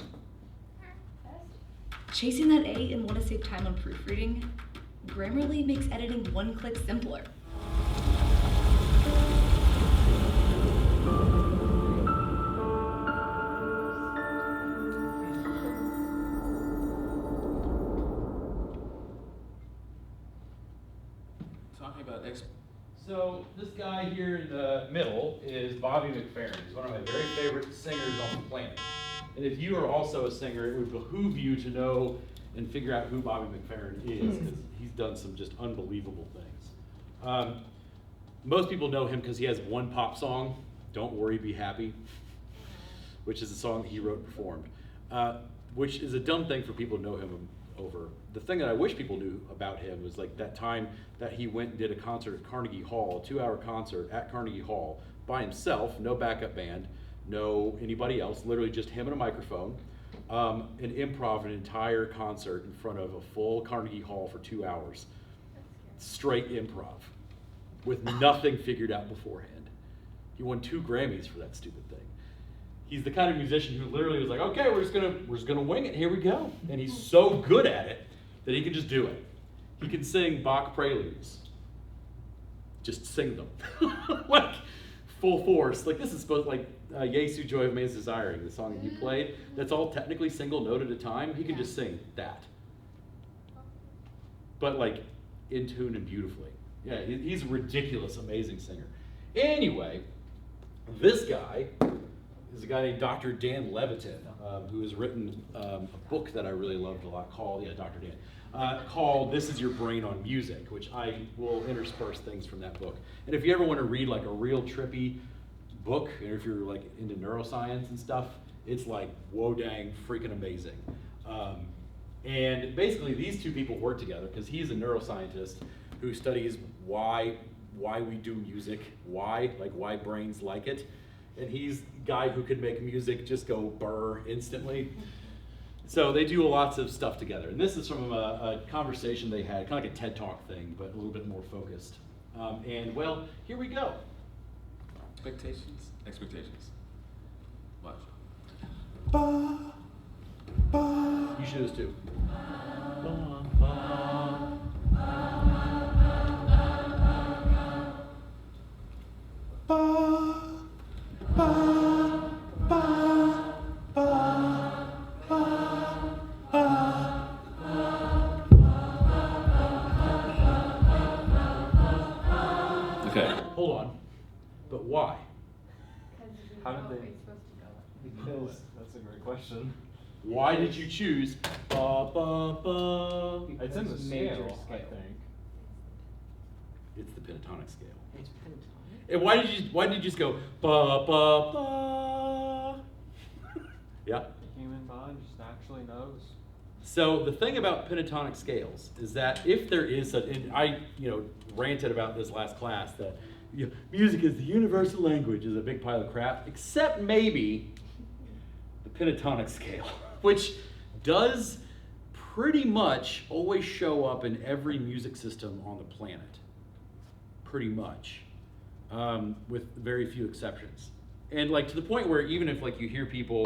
Chasing that A and want to save time on proofreading? Grammarly makes editing one click simpler.
Talking about So this guy here in the middle is Bobby McFerrin. He's one of my very favorite singers on the planet. And if you are also a singer, it would behoove you to know and figure out who Bobby McFerrin is, because he's done some just unbelievable things. Most people know him because he has one pop song, Don't Worry, Be Happy, which is a song that he wrote and performed, which is a dumb thing for people to know him over. The thing that I wish people knew about him was like that time that he went and did a concert at Carnegie Hall, a 2-hour concert at Carnegie Hall by himself, no backup band, no anybody else, literally just him and a microphone, and improv an entire concert in front of a full Carnegie Hall for 2 hours. Straight improv, with nothing figured out beforehand. He won 2 Grammys for that stupid thing. He's the kind of musician who literally was like, okay, we're just gonna wing it, here we go. And he's so good at it that he can just do it. He can sing Bach preludes. Just sing them. Like, full force. Like, this is supposed, like, Yesu, Joy of Man's Desiring, the song that you played, that's all technically single note at a time. He can just sing that. But, like, in tune and beautifully. Yeah, he's a ridiculous, amazing singer. Anyway, this guy is a guy named Dr. Dan Levitin, who has written a book that I really loved a lot called, Dr. Dan, called This Is Your Brain on Music, which I will intersperse things from that book. And if you ever want to read like a real trippy book, and if you're like into neuroscience and stuff, it's like, whoa dang, freaking amazing. And basically these two people work together because he's a neuroscientist who studies why why we do music, why brains like it. And he's a guy who can make music just go burr instantly. So they do lots of stuff together. And this is from a conversation they had, kind of like a TED Talk thing, but a little bit more focused. And well, here we go.
Expectations. Watch.
You should do this too.
Okay.
Hold on. But why?
How did they-
It's supposed to go.
Because that's a great question.
Why did you choose ba ba ba?
It's in the
Major
scale, I
scale.
think.
It's the pentatonic scale.
It's pentatonic.
And why did you just go ba ba ba? Yeah.
The human mind just naturally knows.
So the thing about pentatonic scales is that if there is and I ranted about this last class that music is the universal language is a big pile of crap, except maybe the pentatonic scale, which does pretty much always show up in every music system on the planet. Pretty much. With very few exceptions. And like to the point where even if like you hear people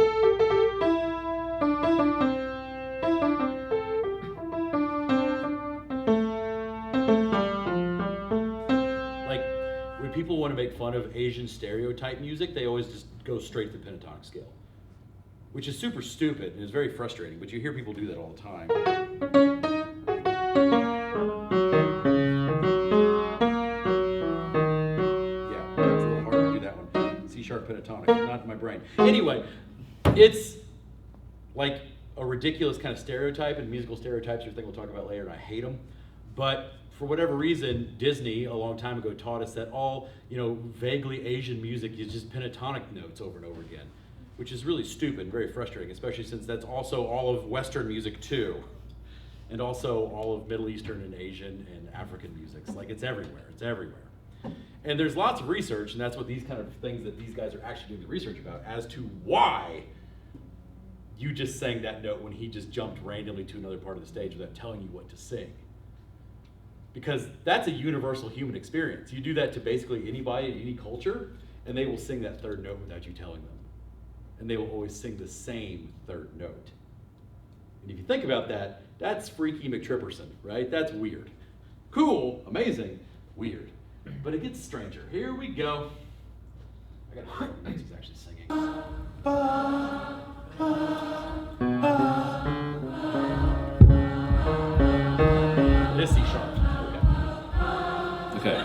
when people want to make fun of Asian stereotype music, they always just go straight to the pentatonic scale, which is super stupid and is very frustrating, but you hear people do that all the time. Yeah, it's a little hard to do that one. C sharp pentatonic, not in my brain. Anyway, it's like a ridiculous kind of stereotype, and musical stereotypes are a thing we'll talk about later, and I hate them. But for whatever reason, Disney a long time ago taught us that all, vaguely Asian music is just pentatonic notes over and over again, which is really stupid and very frustrating, especially since that's also all of Western music too, and also all of Middle Eastern and Asian and African musics. Like it's everywhere, And there's lots of research, and that's what these kind of things that these guys are actually doing the research about, as to why you just sang that note when he just jumped randomly to another part of the stage without telling you what to sing. Because that's a universal human experience. You do that to basically anybody in any culture, and they will sing that third note without you telling them. And they will always sing the same third note. And if you think about that, that's freaky McTripperson, right? That's weird. Cool, amazing, weird. But it gets stranger. Here we go. I gotta hear what he's actually singing. This C sharp.
Okay.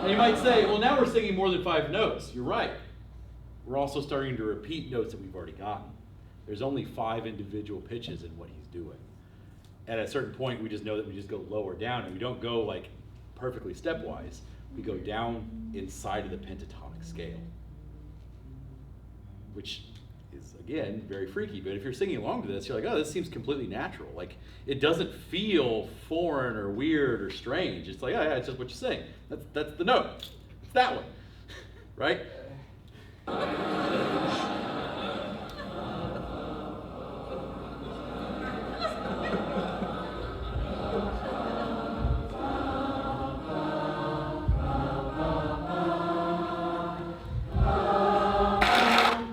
And you might say, well, now we're singing more than 5 notes. You're right. We're also starting to repeat notes that we've already gotten. There's only 5 individual pitches in what he's doing. At a certain point, we just know that we just go lower down, and we don't go like perfectly stepwise. We go down inside of the pentatonic scale, which is again very freaky. But if you're singing along to this, you're like, oh, this seems completely natural. Like it doesn't feel foreign or weird or strange. It's like, oh yeah, it's just what you sing. That's the note. It's that one, right?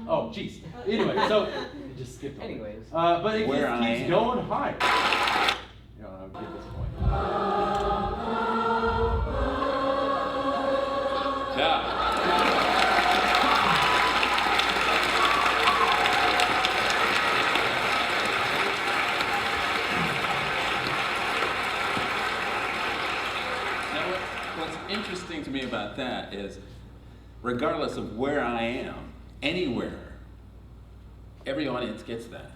Oh, geez. Anyway, so it just skipped over.
Anyways.
But it
Where
just
I
keeps
am.
going higher. You know, I'll get this point.
Yeah. Now, what's interesting to me about that is, regardless of where I am, anywhere, every audience gets that.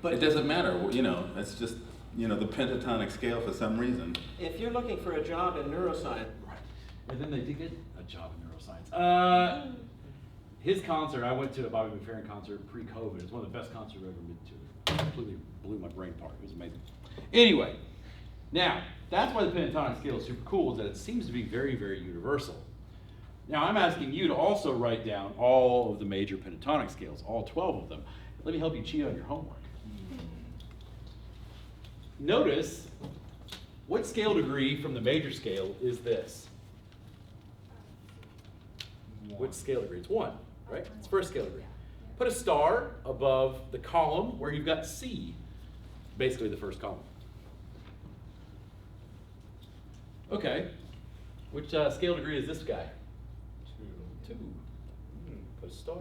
But it doesn't matter, you know, that's just, you know, the pentatonic scale for some reason.
If you're looking for a job in neuroscience,
Right. And then they did get a job in neuroscience. His concert, I went to a Bobby McFerrin concert pre-COVID. It's one of the best concerts I've ever been to. It completely blew my brain apart. It was amazing. Anyway, now, that's why the pentatonic scale is super cool, is that it seems to be very, very universal. Now, I'm asking you to also write down all of the major pentatonic scales, all 12 of them. Let me help you cheat on your homework. Notice, what scale degree from the major scale is this? Which scale degree? It's 1, right? It's first scale degree. Put a star above the column where you've got C, basically the first column. Okay, which scale degree is this guy? 2. Put a star.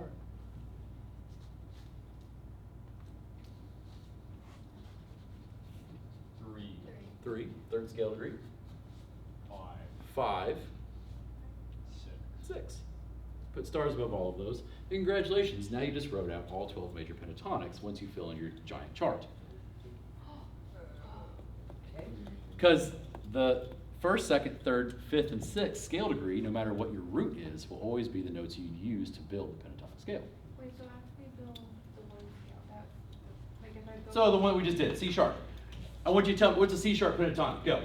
3, third scale degree. 5. 6. Put stars above all of those. And congratulations, now you just wrote out all 12 major pentatonics once you fill in your giant chart. Because the first, second, third, fifth, and sixth scale degree, no matter what your root is, will always be the notes you use to build the pentatonic scale.
Wait, so after we build the one scale, that, like if I build.
So the one we just did, C sharp. I want you to tell me, what's a C sharp pentatonic? Go.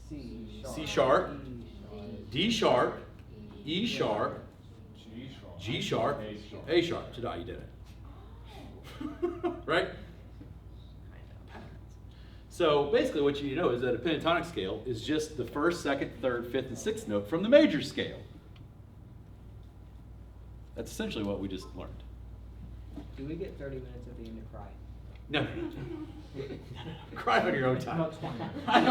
C sharp, D sharp, E sharp, G sharp, A sharp. Ta-da, you did it. Right? So basically what you need to know is that a pentatonic scale is just the first, second, third, fifth, and sixth note from the major scale. That's essentially what we just learned.
Do we get 30 minutes at the end to cry?
No. Cry on your own time.
About 20.
I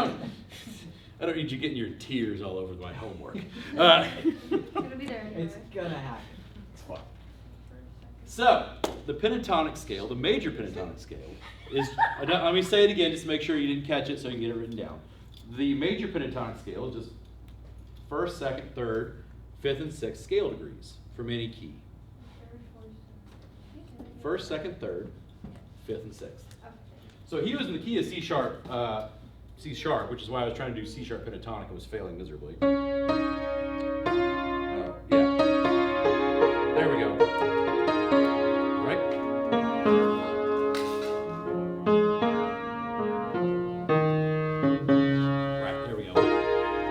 don't need you getting your tears all over my homework.
It's gonna be there anyway.
It's gonna happen.
It's fine. So, the pentatonic scale, the major pentatonic scale, is, let me say it again just to make sure you didn't catch it so you can get it written down. The major pentatonic scale is just first, second, third, fifth, and sixth scale degrees from any key. First, second, third, fifth, and sixth. So he was in the key of C sharp, which is why I was trying to do C sharp pentatonic and was failing miserably. Yeah. There we go. Right? Right, there we go.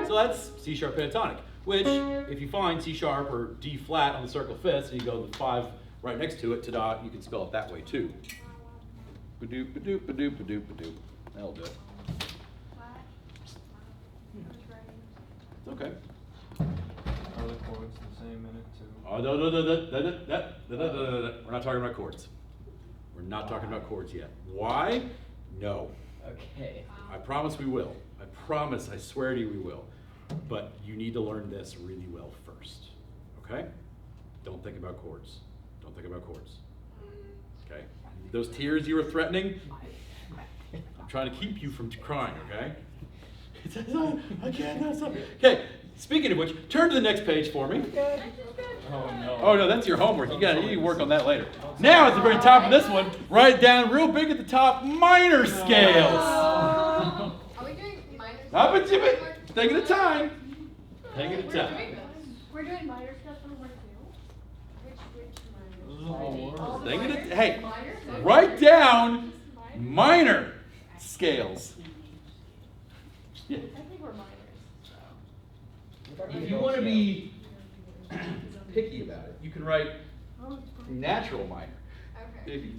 So that's C sharp pentatonic, which if you find C sharp or D flat on the circle fifths and you go the 5 right next to it, ta-da, you can spell it that way too. Ba-doop, ba-doop, ba-doop, ba-doop, ba-doop. That'll do it. It's okay.
Are the chords the same in it too?
Oh, no. We're not talking about chords. We're not talking about chords yet. Why? No.
Okay.
I promise we will. I promise, I swear to you we will. But you need to learn this really well first. Okay? Don't think about chords. Don't think about chords. Okay? Those tears you were threatening, I'm trying to keep you from crying, okay? I can't stop. Okay, speaking of which, turn to the next page for me.
Oh no.
Oh no, that's your homework. You need to work on that later. Now at the very top of this one, write down real big at the top, minor scales.
Are we doing minor scales?
Up and to it. Take it a time. Take it a time.
We're doing minor scales from 1 to 2? Which minor?
This is a whole word.
Thing at a, hey, write down minor scales. Yeah.
I think we're minors, so.
If you want to be picky about it, you can write natural minor.
Okay.
If you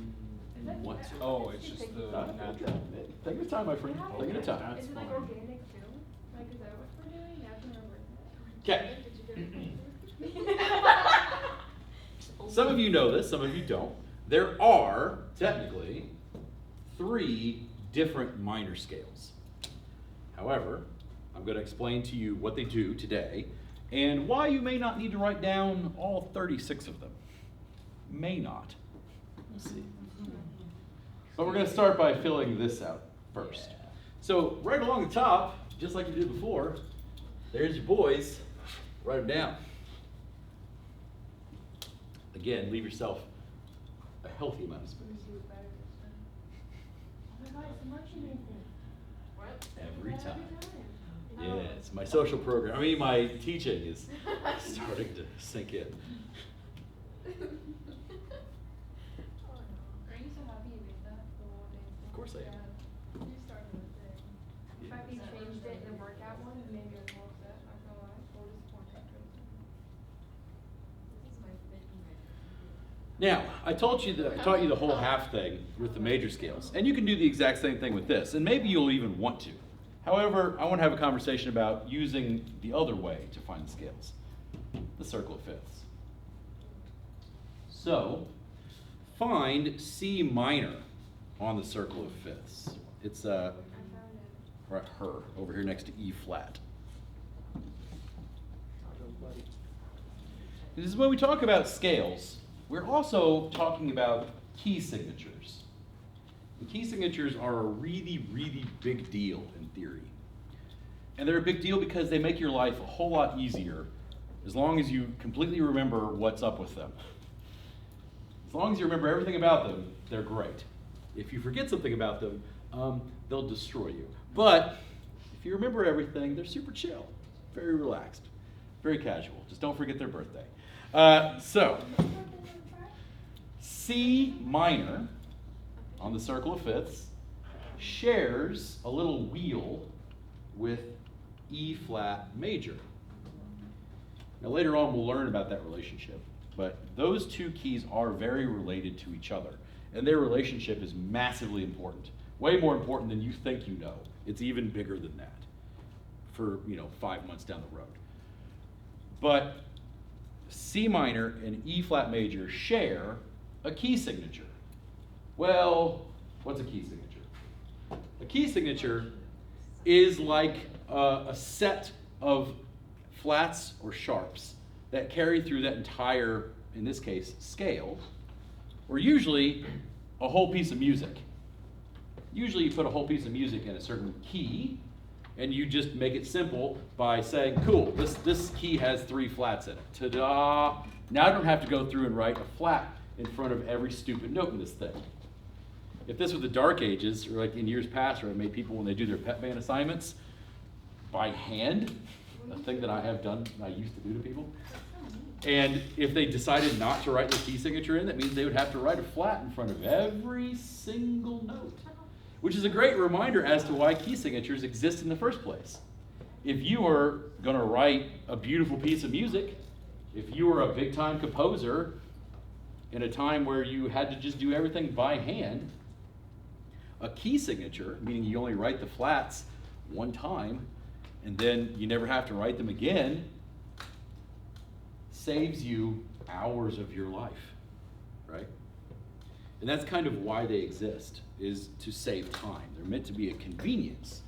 want to.
Oh, it's just the natural.
Take your time, my friend. Take your time.
That's
Is it like
fine.
organic too? Like, is that what we're doing? That's what
Okay.
Did you get it?
Some of you know this, some of you don't. There are, technically, 3 different minor scales. However, I'm going to explain to you what they do today and why you may not need to write down all 36 of them. May not. We'll see. But we're going to start by filling this out first. So right along the top, just like you did before, there's your boys. Write them down. Again, leave yourself a healthy amount of space.
What?
Every time. Yes, my social program, my teaching is starting to sink in.
Are you so happy you made that? The whole day?
Of course I am.
You started the thing. In fact, you changed it in the workout one and made me a little upset, not gonna lie, so disappointed. This is my favorite.
Now, I taught you the whole half thing with the major scales, and you can do the exact same thing with this, and maybe you'll even want to. However, I want to have a conversation about using the other way to find the scales, the circle of fifths. So, find C minor on the circle of fifths. It's
I found it.
right her over here next to E flat. This is when we talk about scales. We're also talking about key signatures. And key signatures are a really, really big deal in theory. And they're a big deal because they make your life a whole lot easier as long as you completely remember what's up with them. As long as you remember everything about them, they're great. If you forget something about them, they'll destroy you. But if you remember everything, they're super chill, very relaxed, very casual. Just don't forget their birthday. So, C minor on the circle of fifths shares a little wheel with E flat major. Now later on we'll learn about that relationship, but those 2 keys are very related to each other, and their relationship is massively important. Way more important than you think you know. It's even bigger than that for 5 months down the road. But C minor and E flat major share a key signature. Well, what's a key signature? A key signature is like a set of flats or sharps that carry through that entire, in this case, scale, or usually a whole piece of music. Usually you put a whole piece of music in a certain key, and you just make it simple by saying, cool, this key has 3 flats in it. Ta-da! Now I don't have to go through and write a flat in front of every stupid note in this thing. If this was the dark ages, or like in years past, where I made people, when they do their pet band assignments, by hand, a thing that I used to do to people, and if they decided not to write their key signature in, that means they would have to write a flat in front of every single note. Which is a great reminder as to why key signatures exist in the first place. If you were going to write a beautiful piece of music, if you were a big-time composer in a time where you had to just do everything by hand, a key signature, meaning you only write the flats one time and then you never have to write them again, saves you hours of your life, right? And that's kind of why they exist, is to save time. They're meant to be a convenience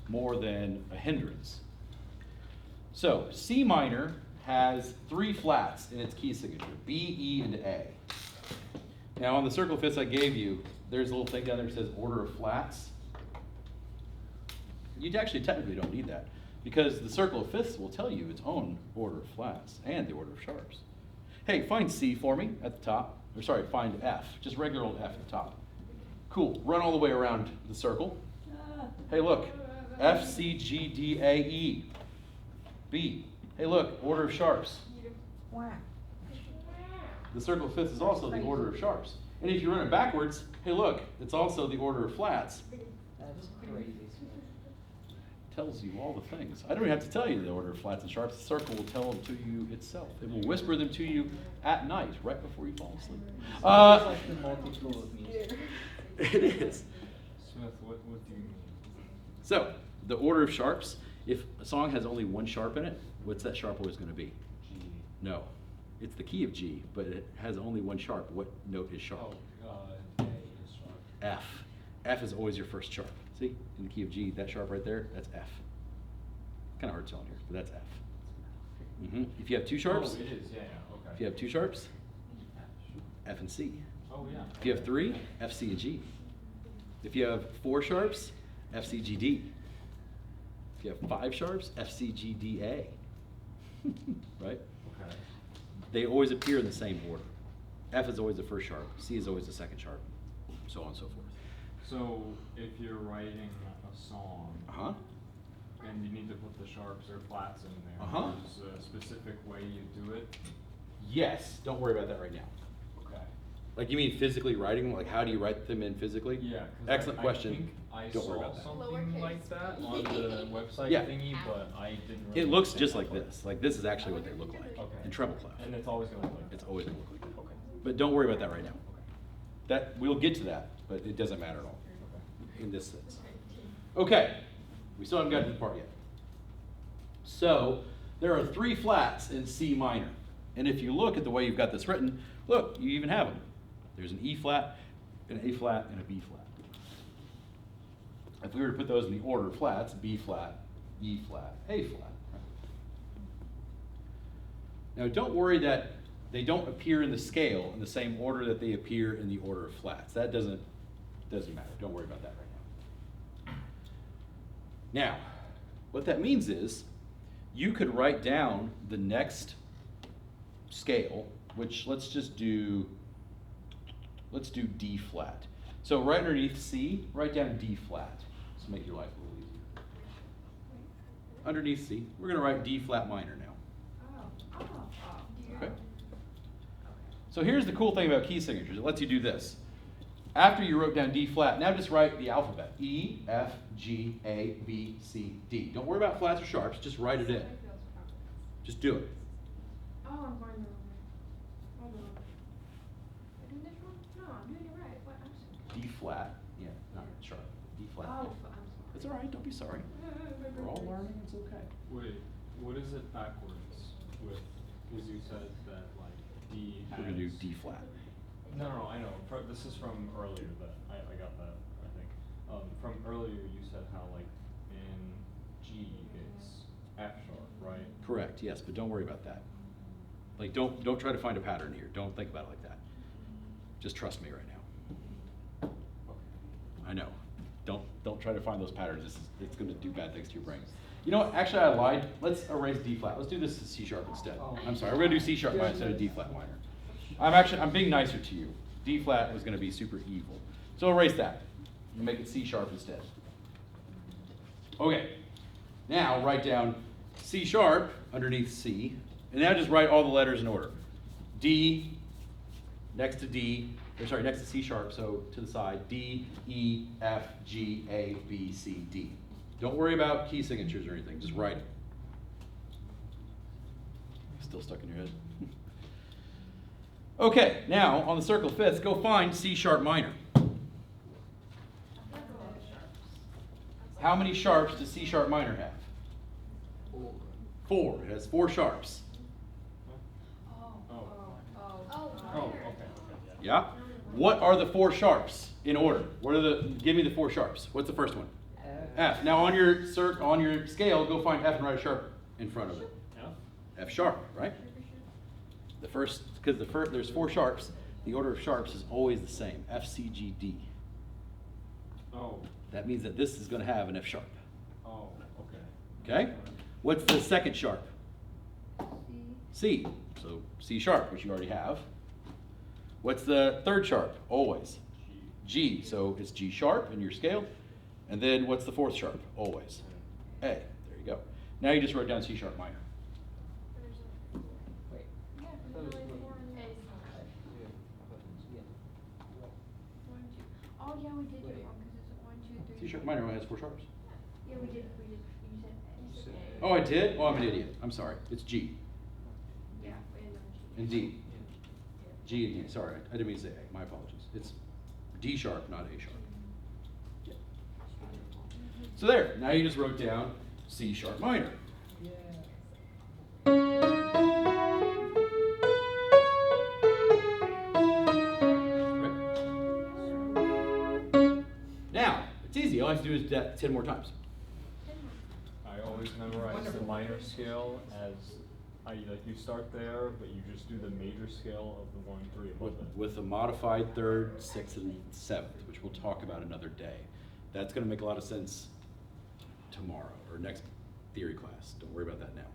more than a hindrance. So C minor has 3 flats in its key signature, B, E, and A. Now on the circle of fifths I gave you, there's a little thing down there that says order of flats. You actually technically don't need that, because the circle of fifths will tell you its own order of flats and the order of sharps. Hey, find C for me at the top. Or sorry, find F, just regular old F at the top. Cool, run all the way around the circle. Hey look, F, C, G, D, A, E, B. Hey look, order of sharps. the circle of fifths is also the order of sharps. And if you run it backwards, hey look, it's also the order of flats.
That is crazy.
Tells you all the things. I don't even have to tell you the order of flats and sharps. The circle will tell them to you itself. It will whisper them to you at night, right before you fall asleep.
It's like the multi-tool of music.
It is.
Smith, what do you mean?
So, the order of sharps, if a song has only one sharp in it, what's that sharp always going to be?
G.
No. It's the key of G, but it has only one sharp. What note is sharp?
A is sharp.
F. F is always your first sharp. See, in the key of G, that sharp right there, that's F. Kind of hard to tell in here, but that's F. If you have two sharps,
Oh, it is, yeah, okay.
if you have two sharps, F and C.
Oh, yeah.
If you have three, F, C, and G. If you have four sharps, F, C, G, D. If you have five sharps, F, C, G, D, A. Right?
Okay.
They always appear in the same order. F is always the first sharp, C is always the second sharp, so on and so forth.
So if you're writing a song
Uh-huh.
and you need to put the sharps or flats in there,
Uh-huh.
there's a specific way you do it?
Yes, don't worry about that right now.
Okay.
Like you mean physically writing them? Like how do you write them in physically?
Yeah. 'Cause
Excellent
I
question.
think I
Don't worry
saw
about that.
something like that on the website
Yeah.
thingy, but I didn't really.
It looks
understand
just
how
like
it worked.
this. Like this is actually what they look like
Okay.
in treble clef.
And it's always gonna look like that.
It's always gonna look like that.
Okay.
But don't worry about that right now.
Okay.
That we'll get to that, but it doesn't matter at all
Okay.
in this sense. Okay, we still haven't gotten to the part yet. So there are three flats in C minor, and if you look at the way you've got this written, look, you even have them. There's an E flat, an A flat, and a B flat. If we were to put those in the order of flats, B flat, E flat, A flat. Now don't worry that they don't appear in the scale in the same order that they appear in the order of flats. That doesn't matter. Don't worry about that right now. Now, what that means is you could write down the next scale, which let's do D flat. So right underneath C, write down D flat. Just to make your life a little easier. Underneath C, we're going to write D flat minor now. Okay. So here's the cool thing about key signatures. It lets you do this. After you wrote down D flat, now just write the alphabet. E, F, G, A, B, C, D. Don't worry about flats or sharps, just write it in. Just do it.
Oh, I'm going the wrong way. Hold on. Am I doing this wrong? No, I'm doing it right. What? I'm sorry.
D flat, yeah, not sharp. D flat.
Oh, I'm sorry.
It's all right, don't be sorry. We're all learning, it's okay.
Wait, what is it backwards with, because you said that like D has.
We're gonna do D flat.
No, I know, this is from earlier that, I got that, I think. From earlier you said how like in G it's F sharp, right?
Correct, yes, but don't worry about that. Like, don't try to find a pattern here. Don't think about it like that. Just trust me right now. I know. Don't try to find those patterns. It's going to do bad things to your brain. You know what? Actually, I lied. Let's erase D flat. Let's do this to C sharp instead. I'm sorry. We're going to do C sharp minor instead of D flat minor. I'm being nicer to you. D flat was going to be super evil. So erase that. And make it C sharp instead. Okay. Now write down C sharp underneath C, and now just write all the letters in order. D next to D, or sorry, next to C sharp, so to the side, D, E, F, G, A, B, C, D. Don't worry about key signatures or anything, just write it. Still stuck in your head? Okay, now on the circle of fifths, go find C sharp minor. How many sharps does C sharp minor have? 4. It has 4 sharps.
Oh, okay,
Yeah? What are the 4 sharps in order? Give me the 4 sharps. What's the first one? F. Now on your scale, go find F and write a sharp in front of it.
Yeah.
F sharp, right? Because there's 4 sharps. The order of sharps is always the same. F, C, G, D.
Oh,
That means that this is going to have an F sharp.
oh, okay.
Okay? What's the second sharp? C. So C sharp, which you already have. What's the third sharp? Always. G. So it's G sharp in your scale. And then what's the 4th sharp? Always. A. There you go. Now you just wrote down C sharp minor.
Wait.
yeah, we did do it wrong, because it's 1, 2, 3.
C sharp minor only has 4 sharps.
Yeah, we did, you said A.
Oh, I did? Oh, I'm an idiot. I'm sorry. It's G
Yeah, and
and D. G and D, sorry, I didn't mean to say A, my apologies. It's D sharp, not A sharp. Yeah. So there, now you just wrote down C sharp minor. Right. Now, it's easy, all I have to do is that 10 more times.
I always memorize the minor scale as, like you start there, but you just do the major scale of the 1, 3 above it.
With a modified 3rd, 6th, and 7th, which we'll talk about another day. That's gonna make a lot of sense tomorrow, or next theory class. Don't worry about that now.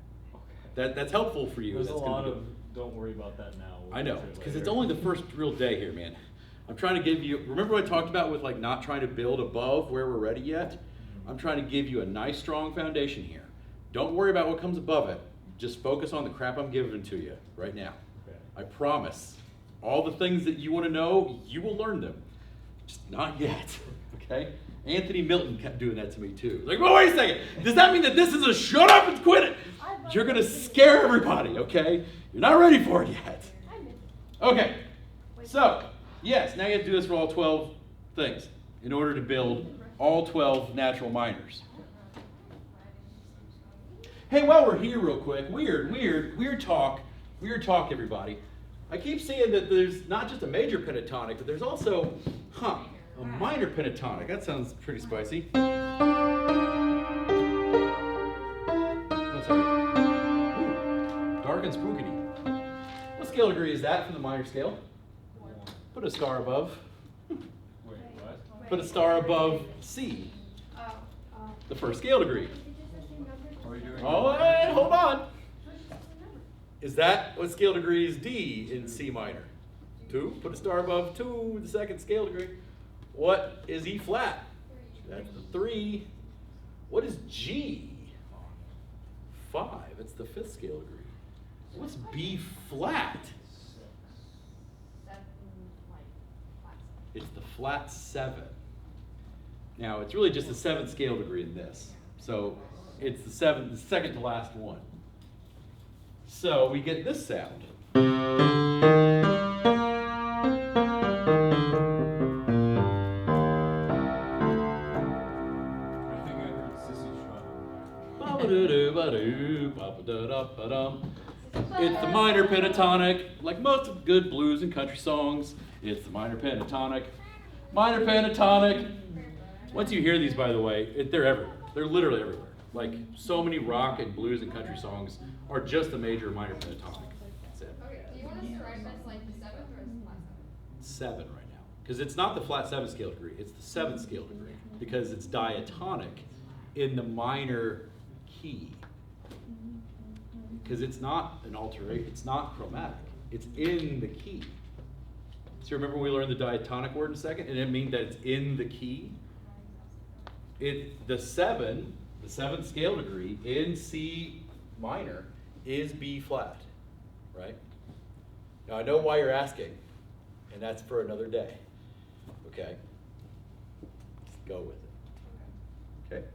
Okay.
That's helpful for you.
There's a
That's gonna
lot
be
of,
good.
don't worry about that now. we'll
I know,
get to it
because it's
later.
only the first real day here, man. I'm trying to give you, remember what I talked about with like not trying to build above where we're ready yet? I'm trying to give you a nice strong foundation here. Don't worry about what comes above it. Just focus on the crap I'm giving to you right now.
Okay.
I promise. All the things that you want to know, you will learn them. Just not yet, okay? Anthony Milton kept doing that to me too. Like, well, wait a second. Does that mean that this is a shut up and quit it? You're going to scare everybody, okay? You're not ready for it yet. Okay, so, yes, now you have to do this for all 12 things in order to build all 12 natural minors. Hey, while we're here real quick, weird talk, everybody. I keep seeing that there's not just a major pentatonic, but there's also, a minor pentatonic. That sounds pretty spicy. Oh, sorry. Ooh, dark and spooky. What scale degree is that for the minor scale? Put a star above.
Wait, what?
Put a star above C, the first scale degree.
Are we doing?
Oh, hey, hold on. Is that what scale degree is D in C minor? 2. Put a star above 2, the second scale degree. What is E flat? That's the 3. What is G? 5. It's the 5th scale degree. What's B flat? It's the flat 7. Now, it's really just the 7th scale degree in this. So it's the second to last one. So we get this sound.
I think I heard Sissy
It's the minor pentatonic, like most of good blues and country songs. It's the minor pentatonic. Minor pentatonic. Once you hear these, by the way, they're everywhere. They're literally everywhere. Like so many rock and blues and country songs are just the major or minor pentatonic. That's it.
Okay, do you want us to write this like the 7th or the flat
7 right now. Because it's not the flat 7 scale degree, it's the 7th scale degree. Because it's diatonic in the minor key. Because it's not an alteration, it's not chromatic. It's in the key. So remember we learned the diatonic word in a second, and it means that it's in the key? The 7th scale degree in C minor is B flat, right? Now I know why you're asking, and that's for another day, okay? Just go with it, okay?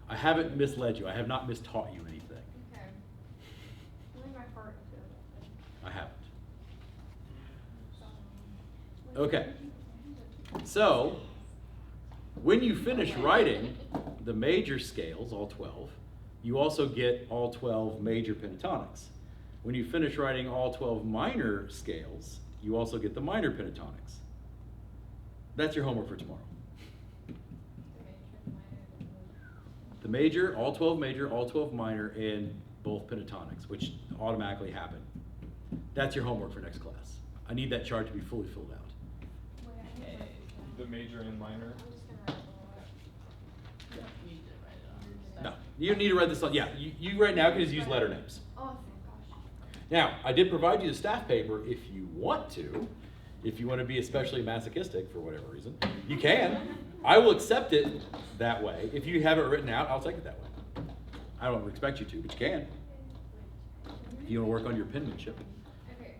I haven't misled you, I have not mistaught you anything.
Okay. Only my heart feels
I haven't. Okay. So, when you finish writing the major scales, all 12, you also get all 12 major pentatonics. When you finish writing all 12 minor scales, you also get the minor pentatonics. That's your homework for tomorrow. The major, all 12 major, all 12 minor, and both pentatonics, which automatically happen. That's your homework for next class. I need that chart to be fully filled out.
The major and minor.
No, you don't need to write this on. Yeah, you right now can just use letter names.
Oh, thank gosh.
Now, I did provide you the staff paper if you want to. If you want to be especially masochistic for whatever reason, you can. I will accept it that way. If you have it written out, I'll take it that way. I don't expect you to, but you can. If you want to work on your penmanship.
Okay.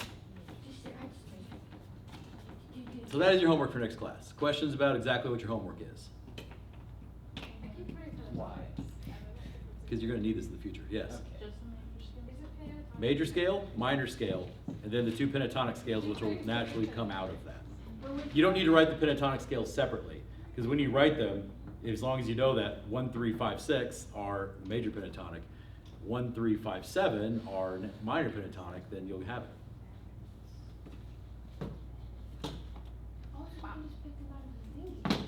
I just
So that is your homework for next class. Questions about exactly what your homework is?
Why?
Because you're going to need this in the future. Yes.
Okay.
Major scale, minor scale, and then the two pentatonic scales, which will naturally come out of that. You don't need to write the pentatonic scales separately, because when you write them, as long as you know that 1, 3, 5, 6 are major pentatonic, 1, 3, 5, 7 are minor pentatonic, then you'll have it.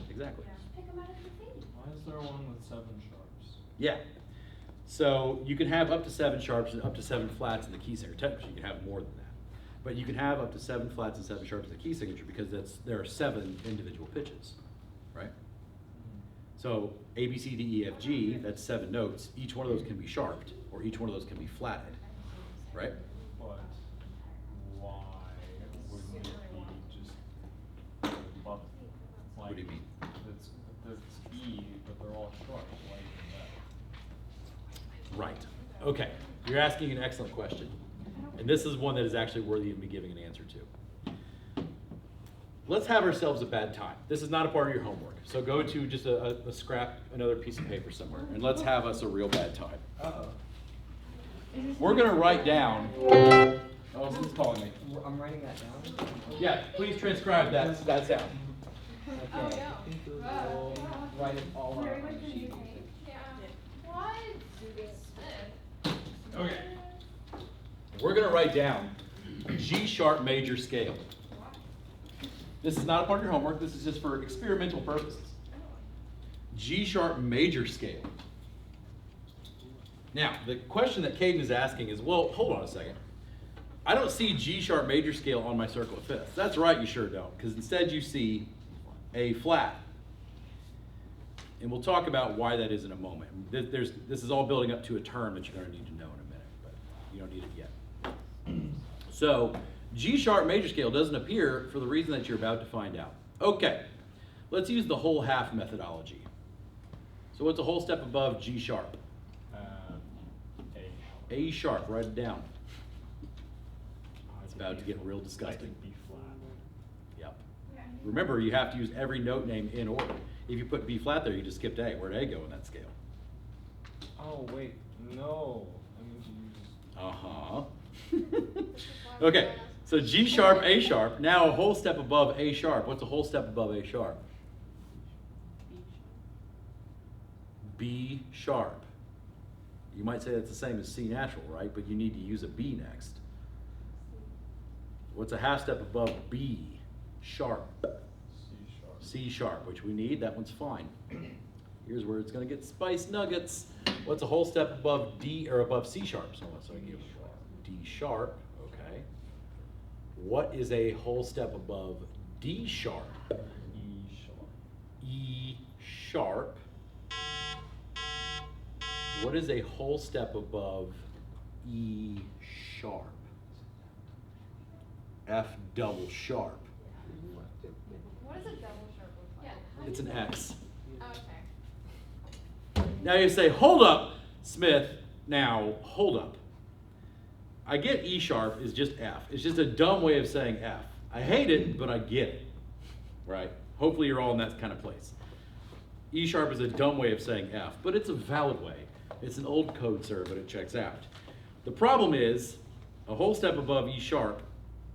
Exactly.
Why is there one with 7 sharps?
Yeah. So you can have up to 7 sharps and up to 7 flats in the key signature. Technically, you can have more than that. But you can have up to 7 flats and 7 sharps in the key signature because there are 7 individual pitches, right? So A, B, C, D, E, F, G, that's 7 notes. Each one of those can be sharped, or each one of those can be flatted, right?
But why wouldn't it be just above it? Like,
What do you mean?
It's E, but they're all sharps. Why isn't that?
Right. Okay. You're asking an excellent question. And this is one that is actually worthy of me giving an answer to. Let's have ourselves a bad time. This is not a part of your homework. So go to just a scrap, another piece of paper somewhere, and let's have us a real bad time.
Uh-oh.
We're going to write down. Oh, someone's calling me.
I'm writing that down?
Yeah, please transcribe that sound.
Okay. We'll write it all out on the sheet.
Okay. We're going to write down G sharp major scale. This is not a part of your homework. This is just for experimental purposes. G sharp major scale. Now, the question that Caden is asking is, well, hold on a second. I don't see G sharp major scale on my circle of fifths. That's right, you sure don't, because instead you see A flat. And we'll talk about why that is in a moment. This is all building up to a term that you're going to need to know in a minute, but you don't need it yet. So, G sharp major scale doesn't appear for the reason that you're about to find out. Okay, let's use the whole half methodology. So what's a whole step above G sharp?
A.
A sharp, write it down. It's about to get real
I
disgusting.
think B flat.
Yep. Remember, you have to use every note name in order. If you put B flat there, you just skipped A. Where'd A go in that scale?
Oh wait, no. I mean to use.
Uh-huh. Okay, so G sharp, A sharp. Now a whole step above A sharp. What's a whole step above A sharp? B sharp. You might say that's the same as C natural, right? But you need to use a B next. What's a half step above B sharp?
C sharp.
C sharp, which we need. That one's fine. Here's where it's going to get spice nuggets. What's a whole step above D or above C sharp? So let's give D sharp. Okay. What is a whole step above D sharp?
E sharp.
E sharp. What is a whole step above E sharp? F double sharp.
What does a double sharp look like?
It's an X.
Oh, okay.
Now you say, hold up, Smith. Now, hold up. I get E sharp is just F. It's just a dumb way of saying F. I hate it, but I get it, right? Hopefully you're all in that kind of place. E sharp is a dumb way of saying F, but it's a valid way. It's an old code, sir, but it checks out. The problem is, a whole step above E sharp,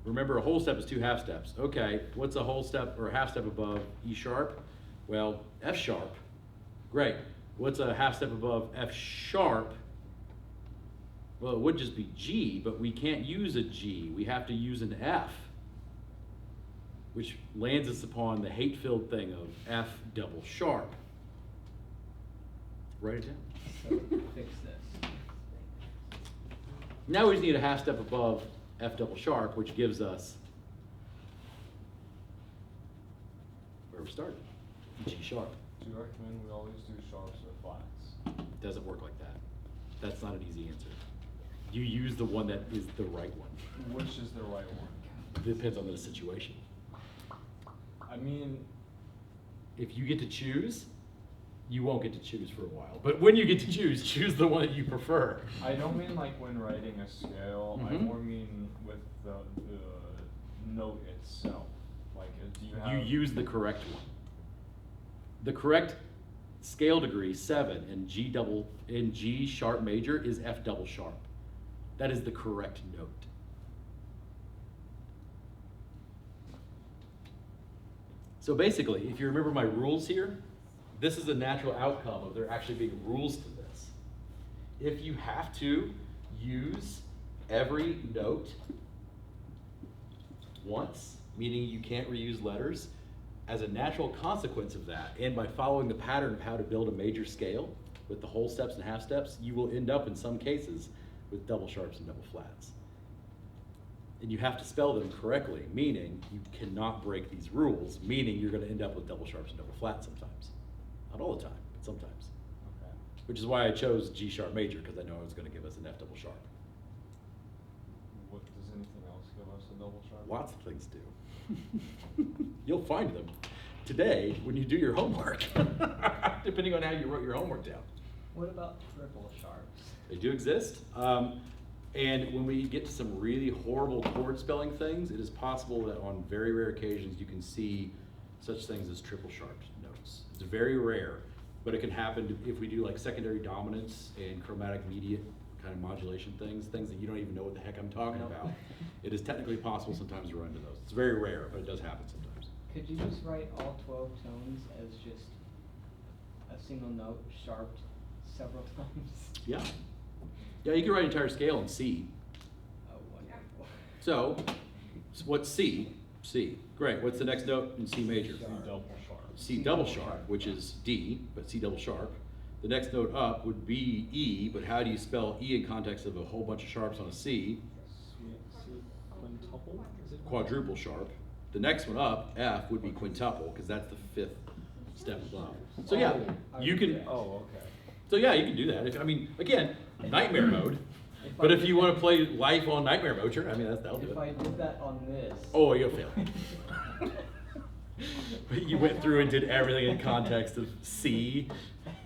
remember a whole step is 2 half steps. Okay, what's a whole step or a half step above E sharp? Well, F sharp. Great. What's a half step above F sharp? Well, it would just be G, but we can't use a G. We have to use an F, which lands us upon the hate-filled thing of F double sharp. Write it down.
So fix this.
Now we just need a half step above F double sharp, which gives us where we started, G sharp.
Do you recommend we always do sharps or flats?
It doesn't work like that. That's not an easy answer. You use the one that is the right one.
Which is the right one?
It depends on the situation.
I mean,
If you get to choose, you won't get to choose for a while. But when you get to choose, choose the one that you prefer.
I don't mean like when writing a scale. I
Mhm.
more mean with the note itself. Like, do you have?
You use the correct one. The correct scale degree 7 in G sharp major is F double sharp. That is the correct note. So basically, if you remember my rules here, this is a natural outcome of there actually being rules to this. If you have to use every note once, meaning you can't reuse letters, as a natural consequence of that, and by following the pattern of how to build a major scale with the whole steps and half steps, you will end up in some cases with double sharps and double flats. And you have to spell them correctly, meaning you cannot break these rules, meaning you're going to end up with double sharps and double flats sometimes. Not all the time, but sometimes.
Okay.
Which is why I chose G sharp major, because I know it was going to give us an F double sharp.
What does anything else give us a double sharp?
Lots of things do. You'll find them today when you do your homework, depending on how you wrote your homework down.
What about triple sharps?
They do exist. And when we get to some really horrible chord spelling things, it is possible that on very rare occasions you can see such things as triple sharp notes. It's very rare, but it can happen if we do like secondary dominance and chromatic mediate kind of modulation things that you don't even know what the heck I'm talking about. It is technically possible sometimes to run into those. It's very rare, but it does happen sometimes.
Could you just write all 12 tones as just a single note sharped several times?
Yeah. Yeah, you can write an entire scale in C.
Oh, wonderful.
So, what's C? C. Great. What's the next note in C major?
C double sharp.
C double sharp, which is D, but C double sharp. The next note up would be E, but how do you spell E in context of a whole bunch of sharps on a C?
Quintuple? Is it?
Quadruple sharp. The next one up, F, would be quintuple, because that's the 5th step above. So yeah, you can.
Oh, okay.
So yeah, you can do that. I mean, again, nightmare mode. But if you want to play life on nightmare mode, sure, I mean, that'll do it.
If I did that on this.
Oh, you'll fail. You went through and did everything in context of C.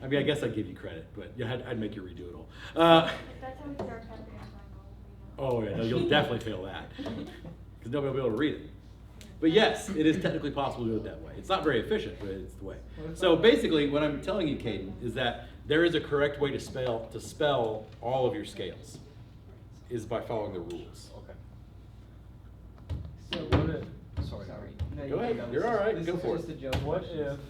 I mean, I guess I'd give you credit, but I'd make you redo it all.
That's how we start that band
Oh yeah, no, you'll definitely fail that, because nobody will be able to read it. But yes, it is technically possible to do it that way. It's not very efficient, but it's the way. So basically, what I'm telling you, Caden, is that there is a correct way to spell all of your scales, is by following the rules.
Okay.
So
What if, sorry.
No,
Go ahead.
can
You're all right.
This
Go
is
for
just
it.
a joke.
What if,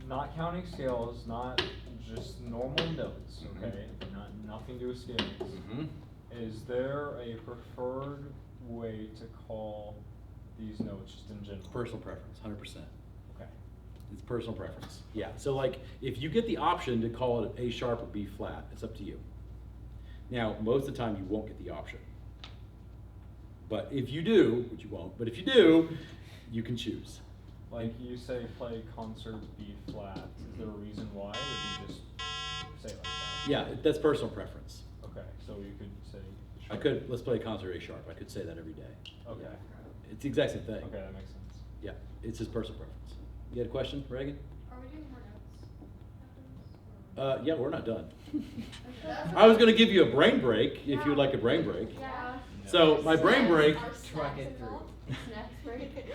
not counting scales, not just normal notes, okay? Nothing to do with scales.
Mm-hmm.
Is there a preferred way to call these notes just in general?
Personal preference, 100%.
Okay.
It's personal preference. Yeah, so like, if you get the option to call it A sharp or B flat, it's up to you. Now, most of the time you won't get the option. But if you do, which you won't, but if you do, you can choose.
Like you say play concert B flat, is there a reason why, or do you just say it like that?
Yeah, that's personal preference.
Okay, so you could say.
I could, let's play a concert A sharp. I could say that every day.
Okay.
It's the exact same thing.
Okay, that makes sense.
Yeah, it's his personal preference. You had a question, Reagan?
Are we doing more notes?
Yeah, we're not done.
That's
I was gonna give you a brain break, if you would like a brain break.
Yeah.
So, my brain break,
Truck it through.
Snacks break.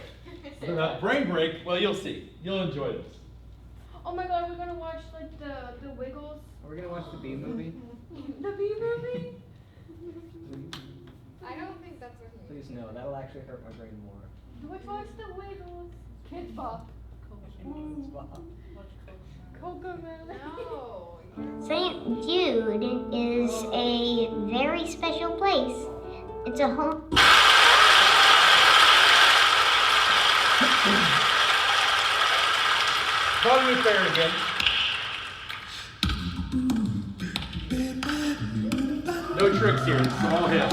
brain break, well, you'll see. You'll enjoy this.
Oh my god, we're gonna watch like the Wiggles.
Are we gonna watch the B movie?
The B movie? I don't think that's what he
Please no, that'll actually hurt my brain more.
Let's watch the Wiggles. Kids Bop. Coco Man. No.
St. Jude is a very special place. It's a home.
Probably fair again. No tricks here, it's all him.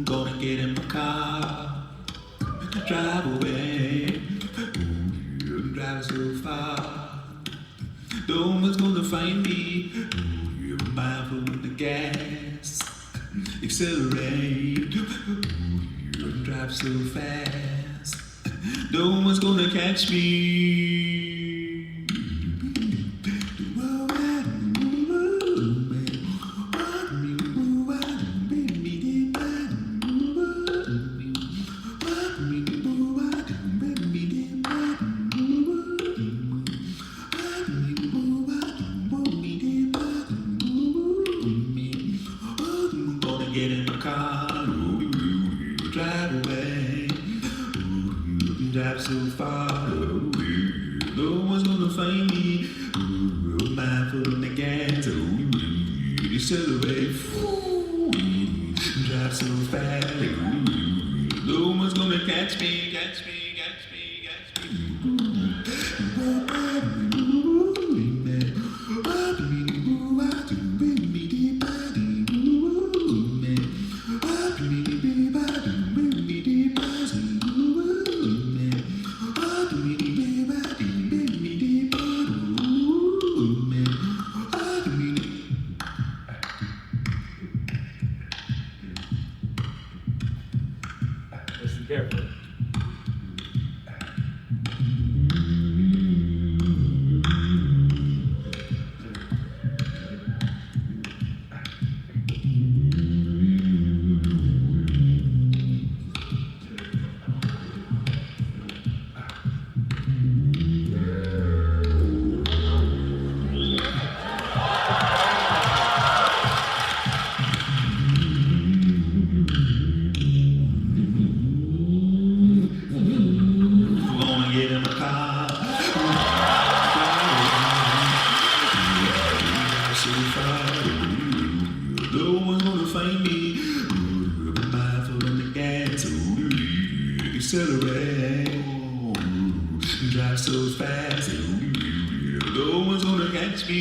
Gonna get in my car, drive away. Ooh, I'm driving so far. No one's gonna find me. Ooh, you're mindful of the gas. Accelerate. Ooh, you drive so fast. No one's gonna catch me. Gonna get in my car, drive away, drive so far, no one's gonna find me. My foot on the gas, accelerate, drive so fast, no one's gonna catch me, catch me, catch me, catch me.
Listen carefully.
Gonna get in my car, so far, no one's gonna find me. My foot on the gas, accelerate, drive so fast, no one's gonna catch me.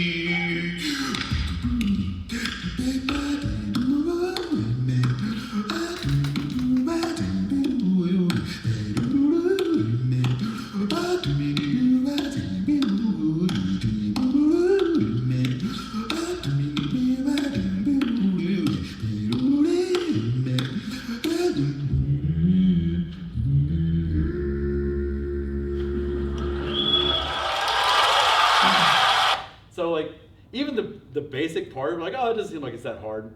So like, even the basic part, like, oh, it doesn't seem like it's that hard.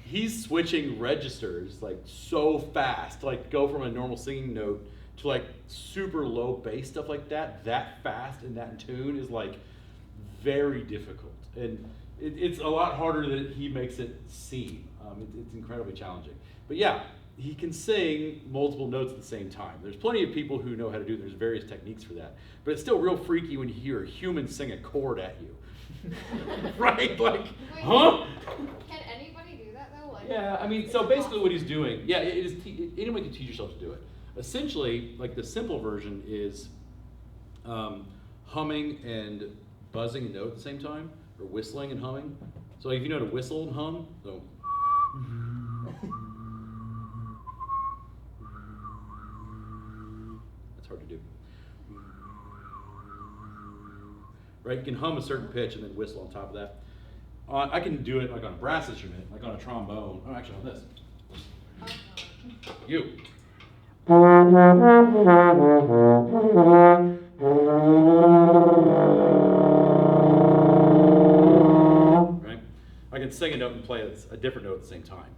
He's switching registers like so fast, like go from a normal singing note to like super low bass stuff like that fast and that in tune is like very difficult. And it's a lot harder than he makes it seem. It's incredibly challenging. But yeah, he can sing multiple notes at the same time. There's plenty of people who know how to do it. There's various techniques for that. But it's still real freaky when you hear a human sing a chord at you. Right? Like,
Wait,
huh?
Can anybody do that though? Like,
Yeah, I mean, so basically what he's doing, yeah, it is anyone can teach yourself to do it. Essentially, like the simple version is humming and buzzing a note at the same time, or whistling and humming. So like, if you know how to whistle and hum, so. That's hard to do. Right, you can hum a certain pitch and then whistle on top of that. I can do it like on a brass instrument, like on a trombone. Oh, actually on this. You. Right? I can sing a note and play a different note at the same time.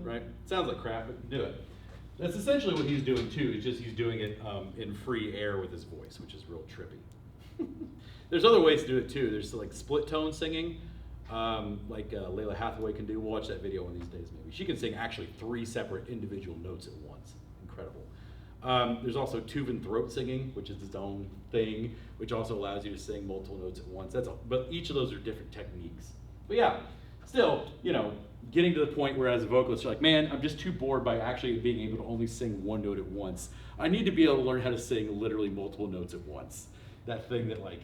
Right? Sounds like crap, but do it. That's essentially what he's doing too. It's just he's doing it in free air with his voice, which is real trippy. There's other ways to do it too. There's like split tone singing, like Layla Hathaway can do. We'll watch that video one of these days maybe. She can sing actually 3 separate individual notes at once. Incredible. There's also Tuvan throat singing, which is its own thing, which also allows you to sing multiple notes at once. But each of those are different techniques. But yeah, still, you know, getting to the point where as a vocalist, you're like, man, I'm just too bored by actually being able to only sing one note at once. I need to be able to learn how to sing literally multiple notes at once. That thing that like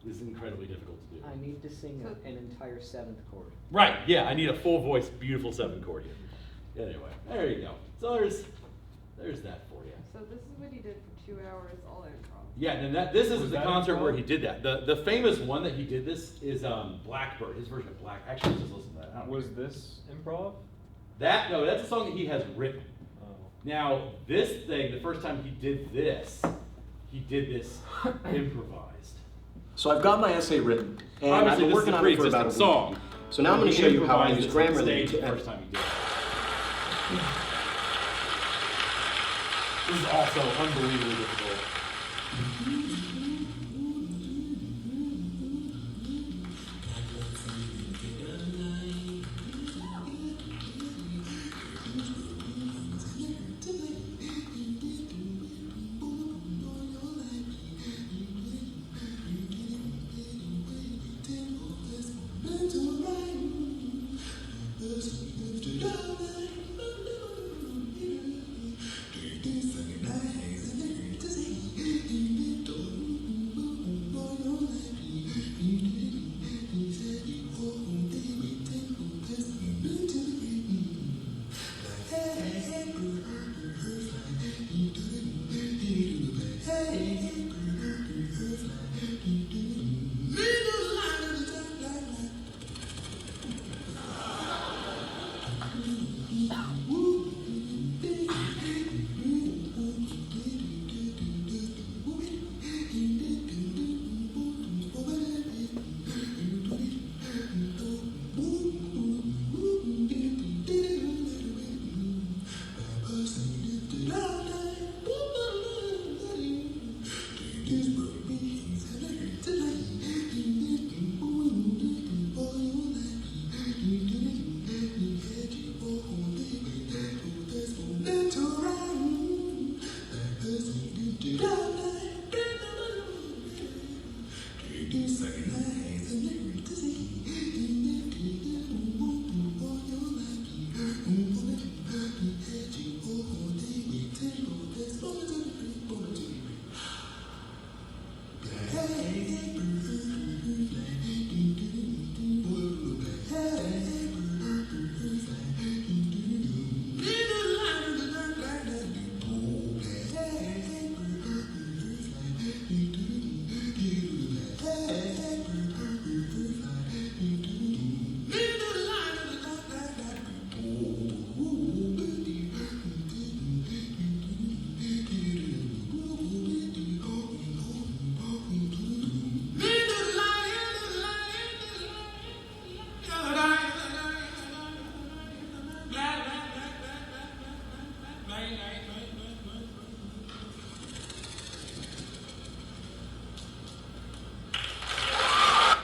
is incredibly difficult to do.
I need to sing an entire 7th chord.
Right, yeah, I need a full voice, beautiful 7 chord here. Anyway, there you go. So there's that for you.
So this is what he did for 2 hours, all improv.
Yeah, and this is
Was
the
that
concert where
improv?
he did that. The famous one that he did this is Blackbird, his version of Black. Actually, just listen to that. I don't
Was
care.
this improv?
No, that's a song that he has written.
Oh.
Now, this thing, the first time he did this improvised.
So I've got my essay written, and I've
Obviously,
been
this
working
is a
on it for about a
pre-existing
week.
song.
So now I'm going to
He
show you how I
improvised
use
this on
Grammarly
stage
to
the
edit.
first time he did it. This is also unbelievably difficult.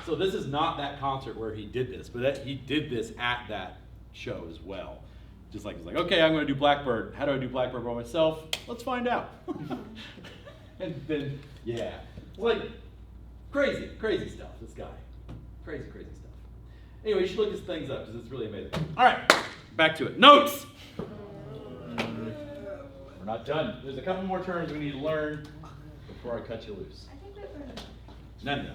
So this is not that concert where he did this, but he did this at that show as well. Just like, he's like, okay, I'm going to do Blackbird. How do I do Blackbird by myself? Let's find out. And then, yeah, like crazy, crazy stuff, this guy. Crazy, crazy stuff. Anyway, you should look his things up because it's really amazing. All right, back to it. Notes! We're not done. There's a couple more terms we need to learn before I cut you loose.
I think we've learned enough.
No. No.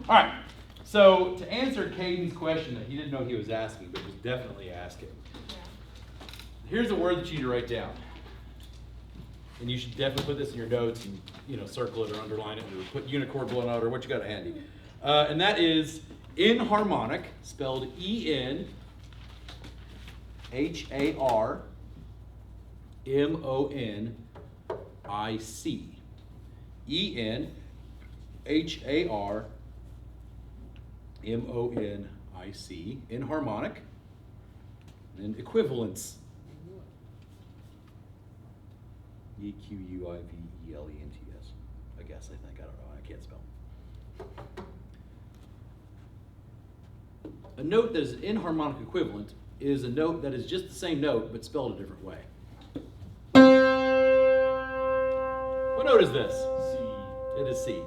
All right. So to answer Caden's question that he didn't know he was asking, but was definitely asking, here's a word that you need to write down, and you should definitely put this in your notes and circle it or underline it or put unicorn below it or what you got handy. And that is inharmonic, spelled E-N-H-A-R-M-O-N-I-C. E-N-H-A-R-M-O-N-I-C, inharmonic, and equivalence. E-Q-U-I-V-E-L-E-N-T-S. I guess, I think. I don't know. I can't spell. A note that is an inharmonic equivalent is a note that is just the same note but spelled a different way. What note is this?
C.
It is C.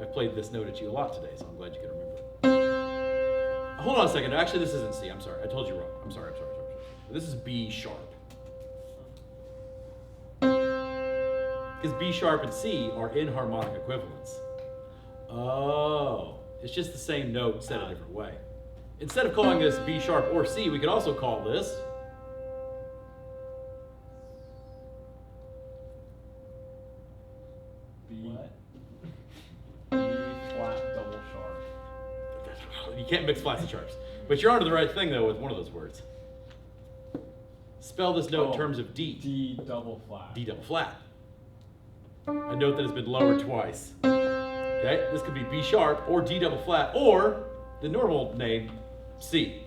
I've played this note at you a lot today, so I'm glad you can remember it. Hold on a second. Actually, this isn't C. I'm sorry. I told you wrong. I'm sorry. This is B sharp. Because B sharp and C are inharmonic equivalents. Oh, it's just the same note said a different way. Instead of calling this B sharp or C, we could also call this
B.
What?
B flat double sharp.
You can't mix flats and sharps. But you're onto the right thing though with one of those words. Spell this note in
Oh,
terms of D.
D double flat.
D double flat. A note that has been lowered twice. Okay, this could be B sharp or D double flat or the normal name C.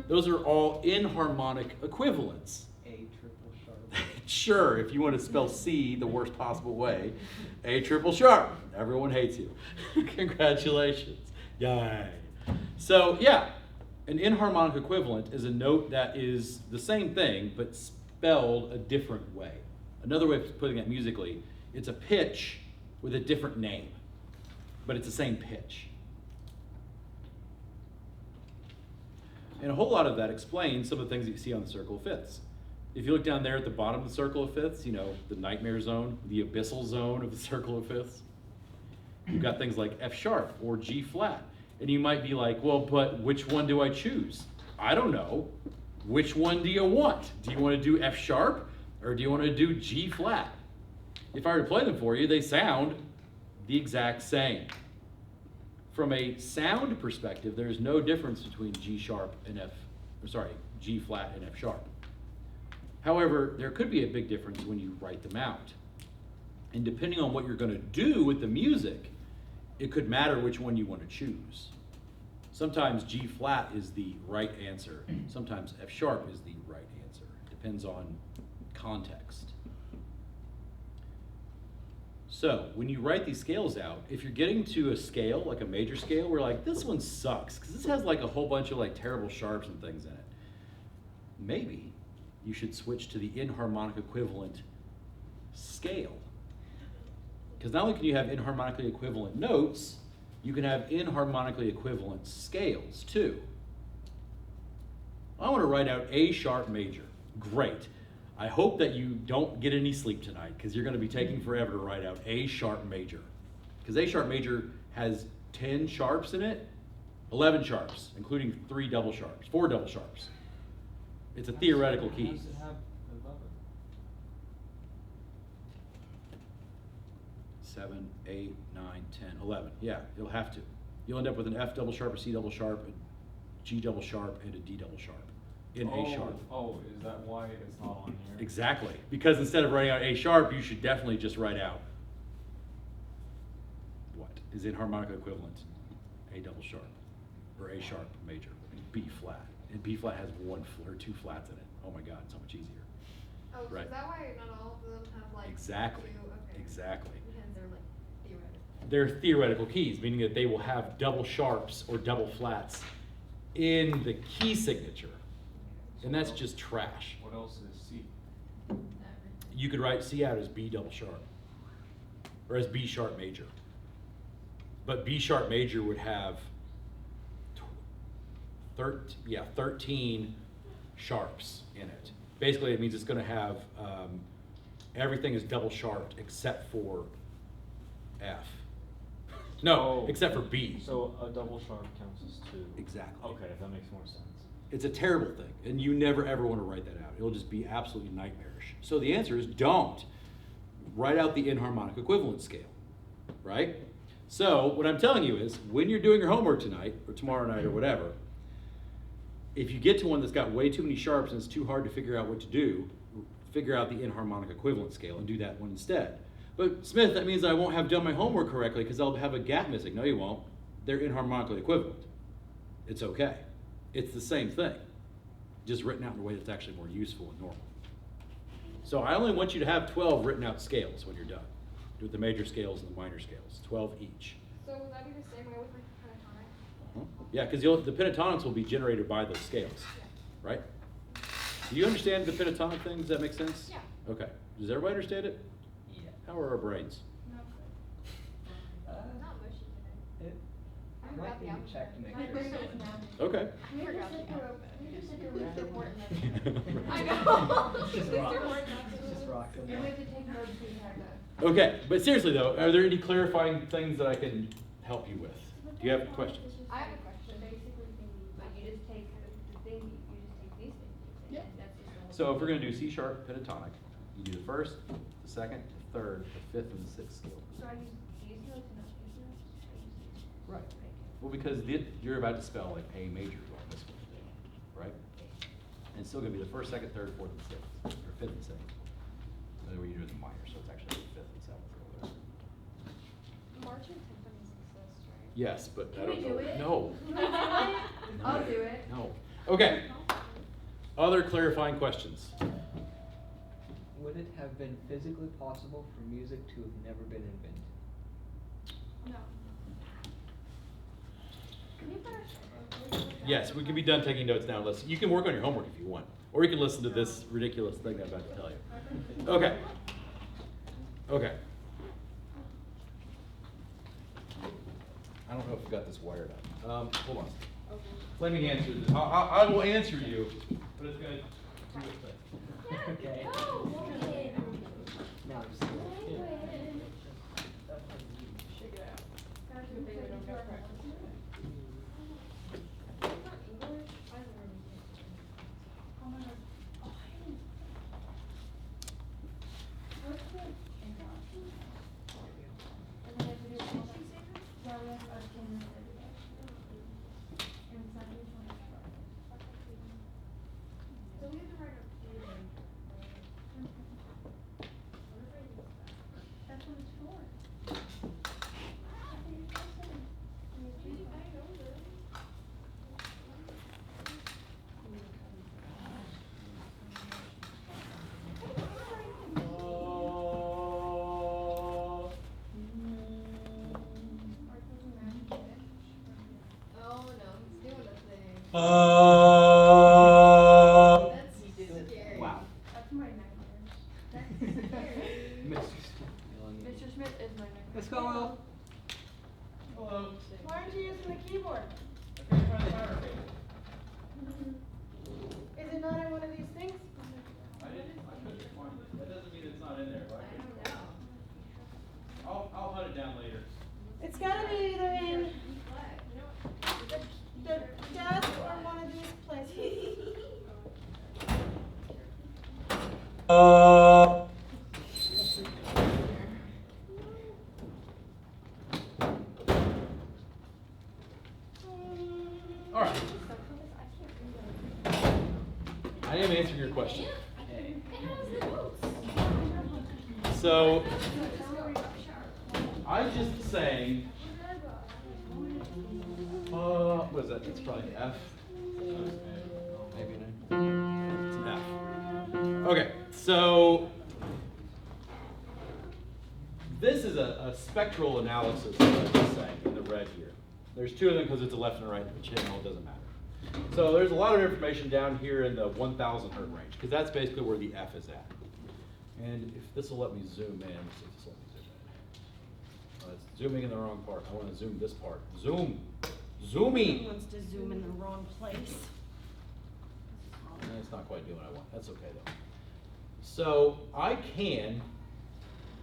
Those are all inharmonic equivalents.
A triple sharp.
Sure, if you want to spell C the worst possible way, A triple sharp. Everyone hates you. Congratulations. Yay. So yeah, an inharmonic equivalent is a note that is the same thing but spelled a different way. Another way of putting it musically, it's a pitch with a different name, but it's the same pitch. And a whole lot of that explains some of the things that you see on the circle of fifths. If you look down there at the bottom of the circle of fifths, you know, the nightmare zone, the abyssal zone of the circle of fifths, you've got things like F sharp or G flat. And you might be like, well, but which one do I choose? I don't know. Which one do you want? Do you want to do F sharp or do you want to do G flat? If I were to play them for you, they sound the exact same. From a sound perspective, there's no difference between G sharp and G flat and F sharp. However, there could be a big difference when you write them out. And depending on what you're going to do with the music, it could matter which one you want to choose. Sometimes G flat is the right answer. Sometimes F sharp is the right answer. It depends on context. So when you write these scales out, if you're getting to a scale, like a major scale, where like, this one sucks, because this has like a whole bunch of like terrible sharps and things in it, maybe you should switch to the inharmonic equivalent scale. Because not only can you have inharmonically equivalent notes, you can have inharmonically equivalent scales too. I want to write out A sharp major. Great. I hope that you don't get any sleep tonight because you're going to be taking forever to write out A sharp major. Because A sharp major has 10 sharps in it, 11 sharps, including 4 double sharps. It's a theoretical key.
How does it have 11?
7, 8, 9, 10, 11. Yeah, you'll have to. You'll end up with an F double sharp, a C double sharp, a G double sharp, and a D double sharp in A sharp.
Oh, is that why it's not on here?
Exactly. Because instead of writing out A sharp, you should definitely just write out what is inharmonically equivalent? A double sharp, or A sharp major, and B flat. And B flat has 1 or 2 flats in it. Oh my God, it's so much easier.
Oh, so
Right.
is that why not all of them have like
Exactly.
two? Okay.
Exactly.
Because they're like theoretical.
They're theoretical keys, meaning that they will have double sharps or double flats in the key signature. And that's just trash.
What else is C?
You could write C out as B double sharp, or as B sharp major. But B sharp major would have 13 sharps in it. Basically, it means it's going to have everything is double sharped except for F. No,
Oh.
except for B.
So a double sharp counts as 2.
Exactly.
Okay, that makes more sense.
It's a terrible thing, and you never ever want to write that out. It'll just be absolutely nightmarish. So the answer is don't. Write out the inharmonic equivalent scale, right? So what I'm telling you is, when you're doing your homework tonight, or tomorrow night, or whatever, if you get to one that's got way too many sharps and it's too hard to figure out what to do, figure out the inharmonic equivalent scale and do that one instead. But Smith, that means I won't have done my homework correctly because I'll have a gap missing. No, you won't. They're inharmonically equivalent. It's okay. It's the same thing, just written out in a way that's actually more useful and normal. So I only want you to have 12 written out scales when you're done. Do with the major scales and the minor scales, 12 each.
So would that be the same way with pentatonic?
Yeah, because the pentatonics will be generated by those scales, right? Do you understand the pentatonic thing? Does that make sense?
Yeah.
Okay. Does everybody understand it?
Yeah.
How are our brains?
Not good. Not mushy today.
It
I
might
forgot
be
the
a
album.
check to make
My
sure.
brain is numb.
Okay.
I forgot the album.
Just
Mr.
random.
Horton.
Right.
I know.
It's just
Mr.
rock.
Horton.
It's just rock.
We have to take notes so you have to.
Okay, but seriously though, are there any clarifying things that I can help you with? Do you have questions?
I have a question.
Basically, like you just take the thing, you just take these things.
Yeah.
And that's just the whole
So if we're gonna do C sharp pentatonic, you do the first, the second, the third, the fifth, and the sixth scale.
So I use these notes and not these notes? I use these.
Right.
Okay.
Well, because you're about to spell like A major on this one today, right? And it's still gonna be the first, second, third, fourth, and sixth, or fifth and sixth. That's where you do the minor, so it's actually the fifth and seventh or whatever.
March and symphonies exist, right?
Yes, but I
Can we
don't know.
do it?
No.
I'll do it.
No. Okay. Other clarifying questions?
Would it have been physically possible for music to have never been invented?
No. Can you put our?
Yes, we can be done taking notes now. Listen, you can work on your homework if you want, or you can listen to this ridiculous thing I'm about to tell you. Okay. Okay. I don't know if we got this wired up. Hold on. Let me answer this. I will answer you, but it's gonna do its thing.
Okay. Now I'm just.
So we have to write a date. That's what it's for. Oh no, he's doing a thing. That's scary.
Wow.
That's my nightmare. That's scary. Mr. Smith is my nightmare.
Let's go, Will.
Hello.
Why aren't you using the keyboard? Is it not in one of these things?
That doesn't mean it's not in there,
I
right?
don't know.
I'll hunt it down later.
It's gotta be either in the desk or one of these places.
All right. I am answering your question. So, I just saying, what is that? It's probably F. Maybe an A. It's an F. Okay, so this is a spectral analysis of what I'm just saying in the red here. There's two of them because it's a left and a right channel, it doesn't matter. So there's a lot of information down here in the 1,000 hertz range, because that's basically where the F is at. And if this will let me zoom in, let's see if this will let me zoom in. It's zooming in the wrong part. I want to zoom this part. Zoom! Zooming!
Wants to zoom in the wrong place.
It's not quite doing what I want. That's okay though. So I can,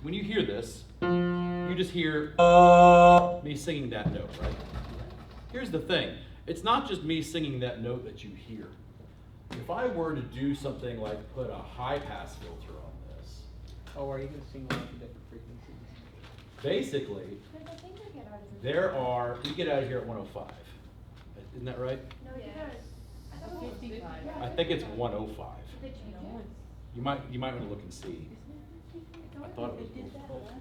when you hear this, you just hear me singing that note, right? Here's the thing. It's not just me singing that note that you hear. If I were to do something like put a high pass filter on this,
Oh, are you gonna sing like the different frequencies?
basically, we get out of here at 105. Isn't that right?
No, you guys.
I think it's 105. You might want to look and see. I thought it was.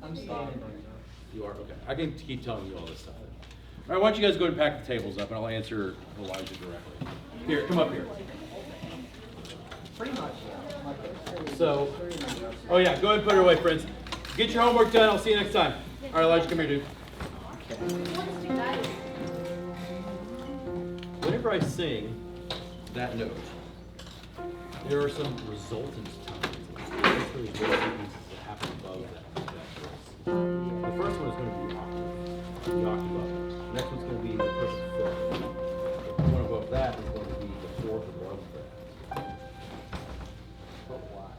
I'm stopping right now.
You are? Okay. I can keep telling you all this stuff. All right, why don't you guys go and pack the tables up and I'll answer Elijah directly. Here, come up here.
Pretty much, yeah.
So, oh yeah, go ahead and put it away, friends. Get your homework done. I'll see you next time. All right, Elijah, come here, dude. Whenever I sing that note, there are some resultant tones. There's frequencies that happen above that voice. The first one is going to be octave, the octave up. The next one's going to be the perfect fifth. The one above that is going to be the fourth above that.
But why?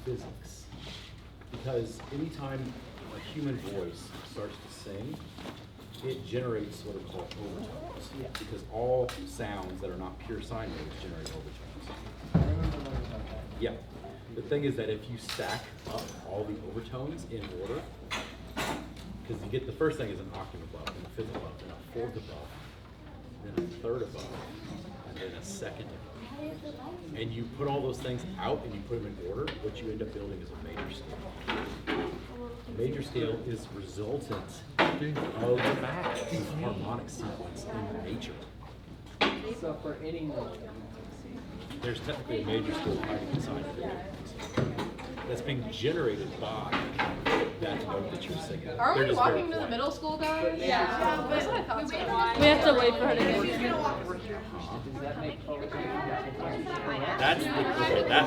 Physics. Because anytime a human voice starts to sing, it generates what are called overtones.
Yeah.
Because all sounds that are not pure sine waves generate overtones.
I remember learning about that.
Yeah. The thing is that if you stack up all the overtones in order, because you get the first thing is an octave above, then a fifth above, then a fourth above, then a third above, and then a second above. And you put all those things out and you put them in order, what you end up building is a major scale. A major scale is resultant of the harmonic sequence in nature.
So for any note,
There's technically a major scale hiding inside of it. That's being generated by that note that you're singing.
Are
They're
we
just
walking
very
to the
quiet.
middle school, guys? Yeah, that's what I thought.
We have to wait for her to get here.
does that make poetry?
That's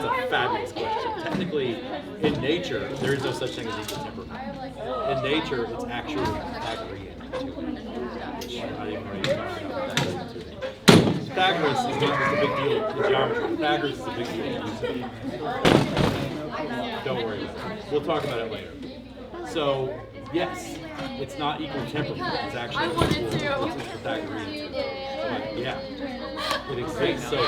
a fabulous question. Technically, in nature, there is no such thing as equal temperament. In nature, it's actually Pythagorean. I didn't know you were talking about that. Pythagoras is not just a big deal in geometry. Pythagoras is a big deal in music. Don't worry about it. We'll talk about it later. So, yes, it's not equal temperament. It's actually
I wanted
equal.
to.
It's Pythagorean. But yeah, it exists. So the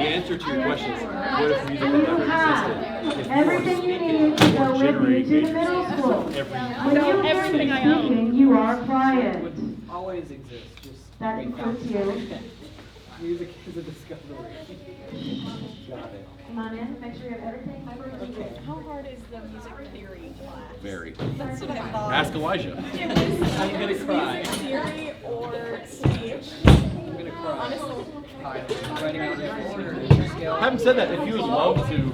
answer to your question is, what if music had never existed? If you are
Everything you
speaking,
need to
you
go
are
with you
generating
to the
major
middle
scales.
school.
So every
When you hear
everything
me
I own.
speaking, you are quiet.
Would always exist, just
That
wait
includes
out.
you.
Music is a discovery. Got it.
Come on in, make sure you have everything.
Okay.
How hard is the music theory class?
Very.
That's what I thought.
Ask Elijah.
I'm gonna cry.
Music theory or speech?
I'm gonna cry.
Honestly.
Writing out your scale.
Having said that, if you would love to,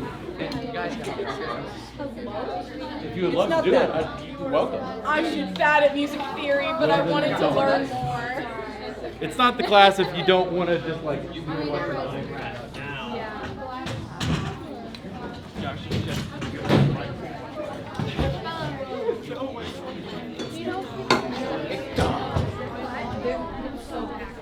if you would love to do it, you're welcome.
I'm bad at music theory, but I wanted to learn more.
It's not the class if you don't want to just like do what you're doing.